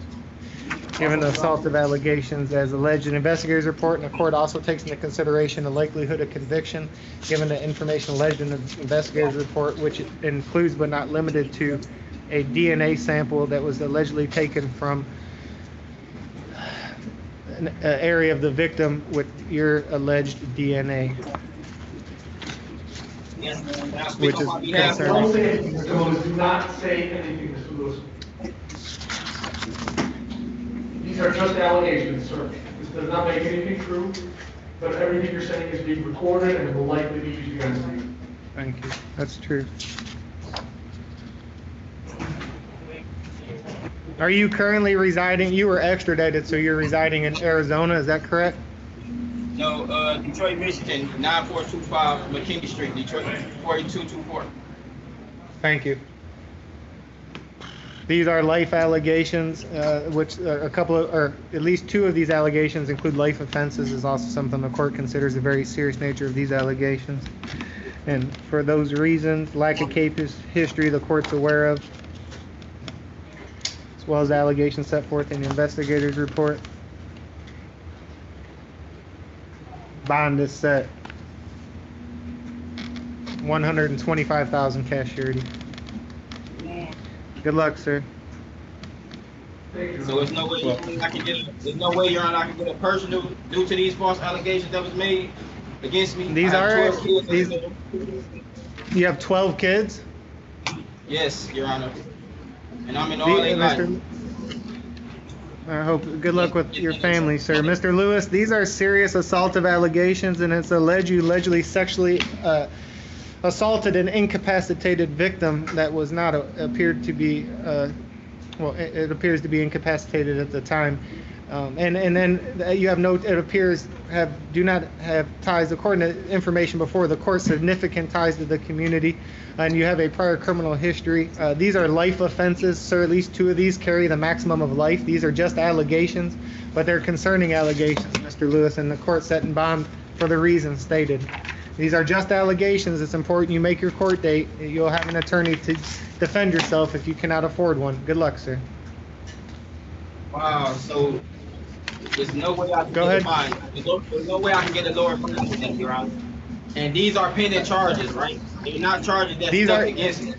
Speaker 2: Given the assaultive allegations as alleged in investigator's report, and the court also takes into consideration the likelihood of conviction, given the information alleged in the investigator's report, which includes but not limited to a DNA sample that was allegedly taken from an area of the victim with your alleged DNA.
Speaker 7: Yes, ma'am. Now, speak
Speaker 2: Which
Speaker 7: on
Speaker 2: is
Speaker 7: my behalf.
Speaker 2: concerning.
Speaker 4: Don't say anything, Mr. Lewis. Do not say anything, Mr. Lewis. These are just allegations, sir. This does not make anything true, but everything you're saying is being recorded and will likely be used against you.
Speaker 2: Thank you. That's true. Are you currently residing, you were extradited, so you're residing in Arizona, is that correct?
Speaker 7: No, Detroit, Michigan, 9425 McKinney Street, Detroit, 48224.
Speaker 2: Thank you. These are life allegations, which a couple of, or at least two of these allegations include life offenses, is also something the court considers the very serious nature of these allegations. And for those reasons, lack of case history the court's aware of, as well as the allegations set forth in the investigator's report. Bond is set. $125,000 cash surety. Good luck, sir.
Speaker 4: Thank you.
Speaker 7: So there's no way I can get there's no way, Your Honor, I can get a personal due to these false allegations that was made against me.
Speaker 2: These
Speaker 7: I have
Speaker 2: are
Speaker 7: 12 kids.
Speaker 2: you have 12 kids?
Speaker 7: Yes, Your Honor. And I'm in all their life.
Speaker 2: I hope good luck with your family, sir. Mr. Lewis, these are serious assaultive allegations, and it's alleged you allegedly sexually assaulted an incapacitated victim that was not appeared to be well, it appears to be incapacitated at the time, and then you have no, it appears do not have ties, according to information before the court, significant ties to the community, and you have a prior criminal history. These are life offenses, sir. At least two of these carry the maximum of life. These are just allegations, but they're concerning allegations, Mr. Lewis, and the court set in bond for the reasons stated. These are just allegations. It's important you make your court date. You'll have an attorney to defend yourself if you cannot afford one. Good luck, sir.
Speaker 7: Wow, so there's no way I can
Speaker 2: Go
Speaker 7: get
Speaker 2: ahead.
Speaker 7: a fine. There's no way I can get a lower fine than that, Your Honor. And these are pending charges, right? They're not charges that
Speaker 2: These
Speaker 7: stuck
Speaker 2: are-
Speaker 7: against me.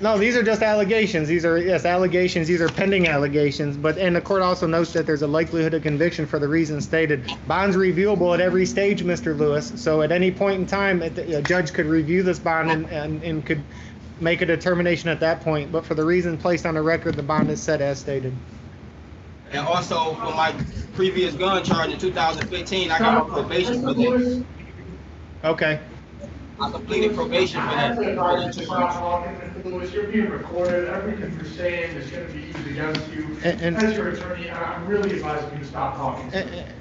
Speaker 2: No, these are just allegations. These are, yes, allegations. These are pending allegations. And the court also notes that there's a likelihood of conviction for the reasons stated. Bond's reviewable at every stage, Mr. Lewis. So at any point in time, a judge could review this bond and could make a determination at that point. But for the reason placed on the record, the bond is set as stated.
Speaker 7: And also, for my previous gun charge in 2015, I got on probation for that.
Speaker 2: Okay.
Speaker 7: I completed probation for
Speaker 4: I
Speaker 7: that.
Speaker 4: have to advise you to stop talking, Mr. Lewis, you're being recorded, everything you're saying is gonna be used against you.
Speaker 2: And-
Speaker 4: As your attorney, I'm really advising you to stop talking.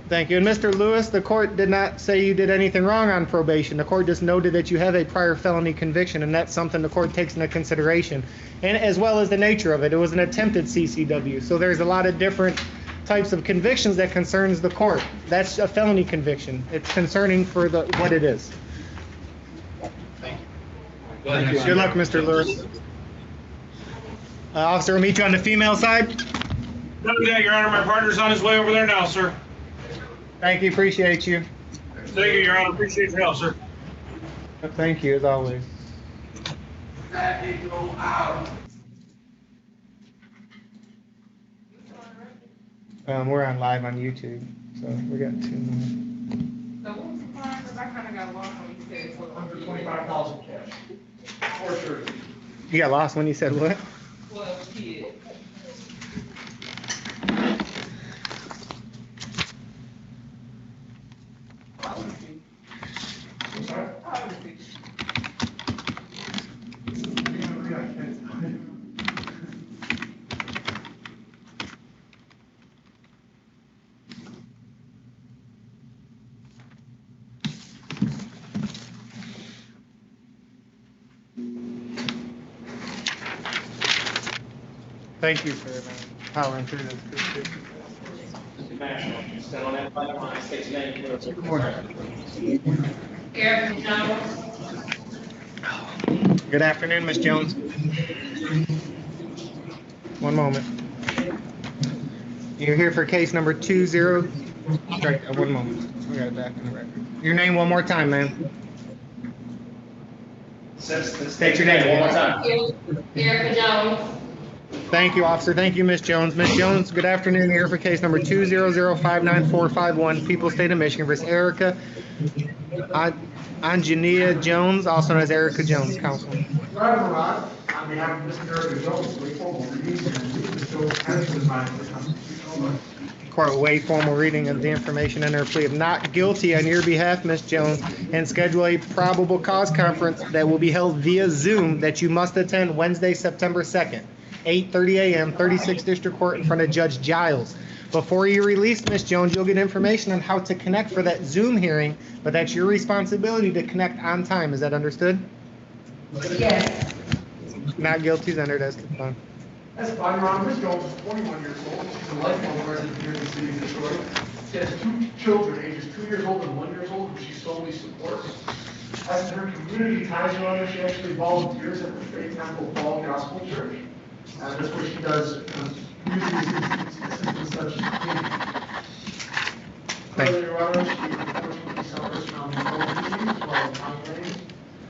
Speaker 2: Thank you. And Mr. Lewis, the court did not say you did anything wrong on probation. The court just noted that you have a prior felony conviction, and that's something the court takes into consideration. And as well as the nature of it, it was an attempted CCW. So there's a lot of different types of convictions that concerns the court. That's a felony conviction. It's concerning for what it is. Good luck, Mr. Lewis. Officer, we'll meet you on the female side.
Speaker 5: None of that, Your Honor. My partner's on his way over there now, sir.
Speaker 2: Thank you, appreciate you.
Speaker 5: Thank you, Your Honor. Appreciate your help, sir.
Speaker 2: Thank you, as always. We're on live on YouTube, so we got 2 minutes.
Speaker 3: So what was the fine, cause I kinda got lost when you said.
Speaker 4: Under 25,000 cash. For sure.
Speaker 2: You got lost when you said what?
Speaker 3: 12 kids.
Speaker 4: I'm sorry?
Speaker 3: How old is he?
Speaker 2: Thank you for powering through this. Appreciate it.
Speaker 7: Good morning.
Speaker 3: Eric Jones.
Speaker 2: Good afternoon, Ms. Jones. One moment. You're here for case number 20. One moment. We got it back in the record. Your name one more time, ma'am. State your name one more time.
Speaker 3: Eric Jones.
Speaker 2: Thank you, officer. Thank you, Ms. Jones. Ms. Jones, good afternoon. You're here for case number 200594451, People's State of Michigan versus Erica Anjania Jones, also known as Erica Jones, counsel.
Speaker 4: Driver Rod, on behalf of Mr. Erica Jones, we formal reading and Mr. Jones has been advised of the constitutional right.
Speaker 2: Court will waive formal reading of the information and her plea of not guilty on your behalf, Ms. Jones, and schedule a probable cause conference that will be held via Zoom that you must attend Wednesday, September 2nd, 8:30 a.m., 36th District Court in front of Judge Giles. Before you release, Ms. Jones, you'll get information on how to connect for that Zoom hearing, but that's your responsibility to connect on time. Is that understood?
Speaker 3: Yes.
Speaker 2: Not guilty is entered as to fine.
Speaker 4: That's fine, Your Honor. Ms. Jones is 21 years old. She's a lifelong resident here in the city of Detroit. She has 2 children, ages 2 years old and 1 year old, who she solely supports. As to her community ties, Your Honor, she actually volunteers at the Faith Temple Fall Gospel Church. That's where she does community assistance such as cleaning. Further, Your Honor, she unfortunately suffers from health disease as well as migraine.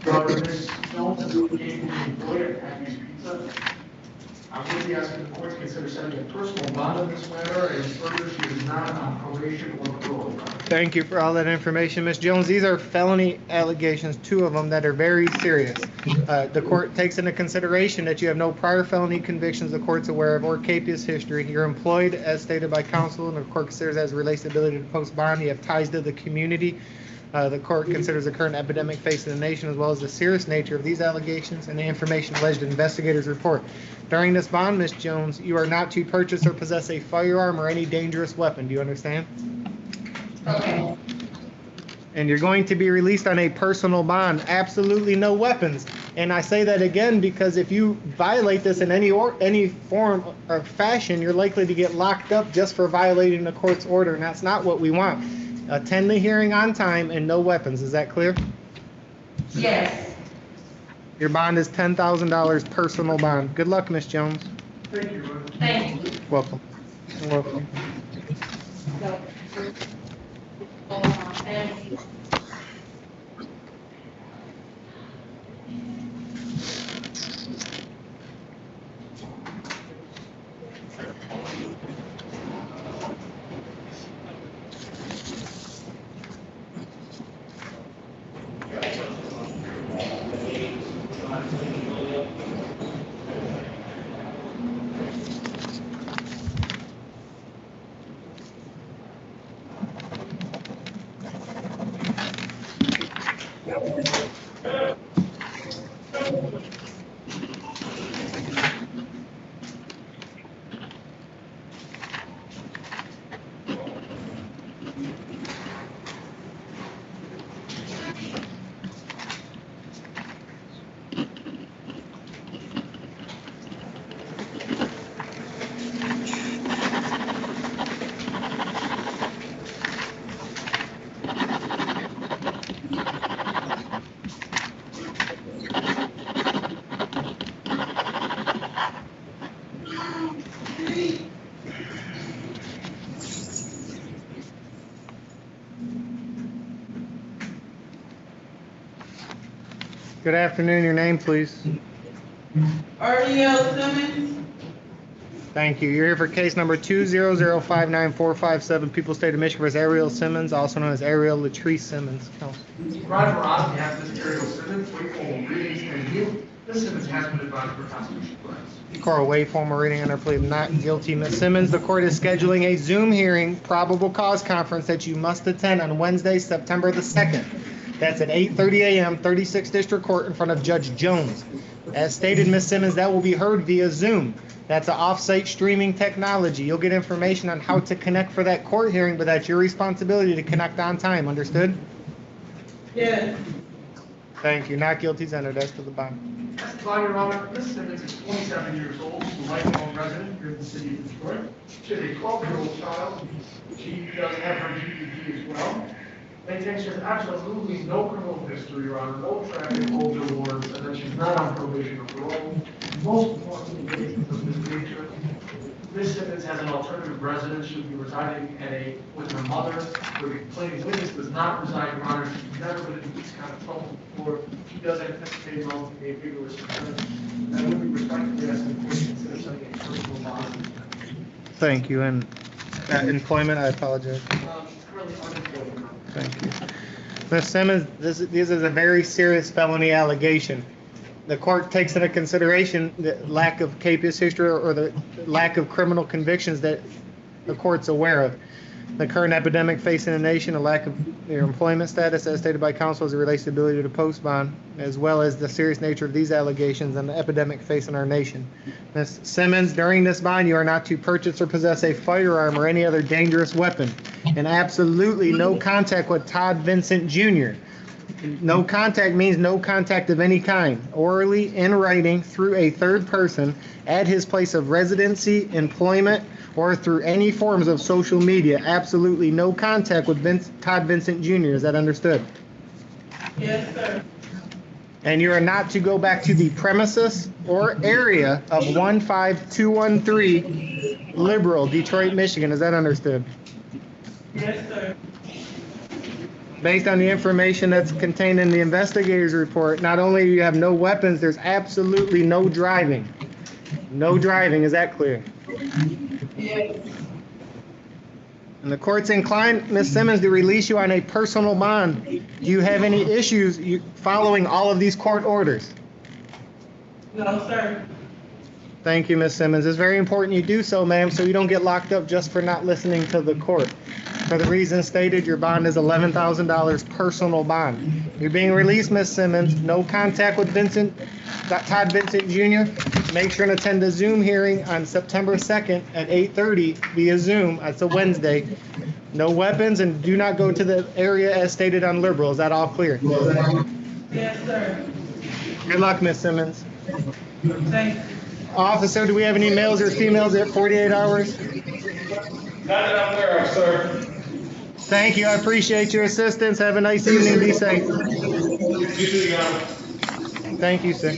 Speaker 4: Your Honor, Ms. Jones is engaged in an employee at Happy's Pizza. I would be asking the court to consider setting a personal bond on this matter, and further, she is not on probation or parole.
Speaker 2: Thank you for all that information, Ms. Jones. These are felony allegations, 2 of them that are very serious. The court takes into consideration that you have no prior felony convictions the court's aware of or capious history. You're employed as stated by counsel, and the court considers as relates to ability to post bond. You have ties to the community. The court considers the current epidemic facing the nation as well as the serious nature of these allegations and the information alleged in investigators' report. During this bond, Ms. Jones, you are not to purchase or possess a firearm or any dangerous weapon. Do you understand?
Speaker 3: Okay.
Speaker 2: And you're going to be released on a personal bond. Absolutely no weapons. And I say that again because if you violate this in any form or fashion, you're likely to get locked up just for violating the court's order, and that's not what we want. Attend the hearing on time and no weapons. Is that clear?
Speaker 3: Yes.
Speaker 2: Your bond is $10,000 personal bond. Good luck, Ms. Jones.
Speaker 4: Thank you, Your Honor.
Speaker 3: Thank you.
Speaker 2: Welcome. Welcome.
Speaker 3: And
Speaker 2: Good afternoon. Your name, please.
Speaker 3: Ariel Simmons.
Speaker 2: Thank you. You're here for case number 200594457, People's State of Michigan versus Ariel Simmons, also known as Ariel Latrice Simmons. Counsel.
Speaker 4: Roger Ross, on behalf of Mr. Ariel Simmons, wait formal readings and you. Ms. Simmons has been advised for constitutional rights.
Speaker 2: Court will waive formal reading under plea of not guilty. Ms. Simmons, the court is scheduling a Zoom hearing, probable cause conference that you must attend on Wednesday, September the 2nd. That's at 8:30 a.m., 36th District Court in front of Judge Jones. As stated, Ms. Simmons, that will be heard via Zoom. That's an off-site streaming technology. You'll get information on how to connect for that court hearing, but that's your responsibility to connect on time. Understood?
Speaker 3: Yes.
Speaker 2: Thank you. Not guilty is entered as to the bond.
Speaker 4: Testifying, Your Honor, Ms. Simmons is 27 years old. She's a lifelong resident here in the city of Detroit. She has a 12-year-old child. She does have her GED as well. Maintains she has absolutely no criminal history, Your Honor, no traffic, no billboards, and that she's not on probation or parole. Most importantly, cases of this nature, Ms. Simmons has an alternative residence. She'll be residing with her mother. The plaintiff's witness does not reside, Your Honor. She's never been in this kind of trouble before. She does anticipate mounting a vigorous defense. And we would respectfully ask the court to consider setting a personal bond.
Speaker 2: Thank you. And employment, I apologize.
Speaker 4: She's currently unemployed, Your Honor.
Speaker 2: Thank you. Ms. Simmons, this is a very serious felony allegation. The court takes into consideration the lack of capious history or the lack of criminal convictions that the court's aware of. The current epidemic facing the nation, a lack of your employment status as stated by counsel as it relates to the ability to post bond, as well as the serious nature of these allegations and the epidemic facing our nation. Ms. Simmons, during this bond, you are not to purchase or possess a firearm or any other dangerous weapon, and absolutely no contact with Todd Vincent Jr. No contact means no contact of any kind, orally, in writing, through a third person, at his place of residency, employment, or through any forms of social media. Absolutely no contact with Todd Vincent Jr. Is that understood?
Speaker 3: Yes, sir.
Speaker 2: And you are not to go back to the premises or area of 15213 Liberal, Detroit, Michigan. Is that understood?
Speaker 3: Yes, sir.
Speaker 2: Based on the information that's contained in the investigator's report, not only do you have no weapons, there's absolutely no driving. No driving, is that clear?
Speaker 3: Yes.
Speaker 2: And the court's inclined, Ms. Simmons, to release you on a personal bond. Do you have any issues following all of these court orders?
Speaker 3: No, sir.
Speaker 2: Thank you, Ms. Simmons. It's very important you do so, ma'am, so you don't get locked up just for not listening to the court. For the reasons stated, your bond is $11,000 personal bond. You're being released, Ms. Simmons. No contact with Todd Vincent Jr. Make sure and attend the Zoom hearing on September 2nd at 8:30 via Zoom. That's a Wednesday. No weapons, and do not go to the area as stated on Liberal. Is that all clear?
Speaker 3: Yes, sir.
Speaker 2: Good luck, Ms. Simmons.
Speaker 3: Thank you.
Speaker 2: Officer, do we have any males or females at 48 hours?
Speaker 10: Not that I'm aware of, sir.
Speaker 2: Thank you. I appreciate your assistance. Have a nice evening. Be safe.
Speaker 10: You too, Your Honor.
Speaker 2: Thank you, sir.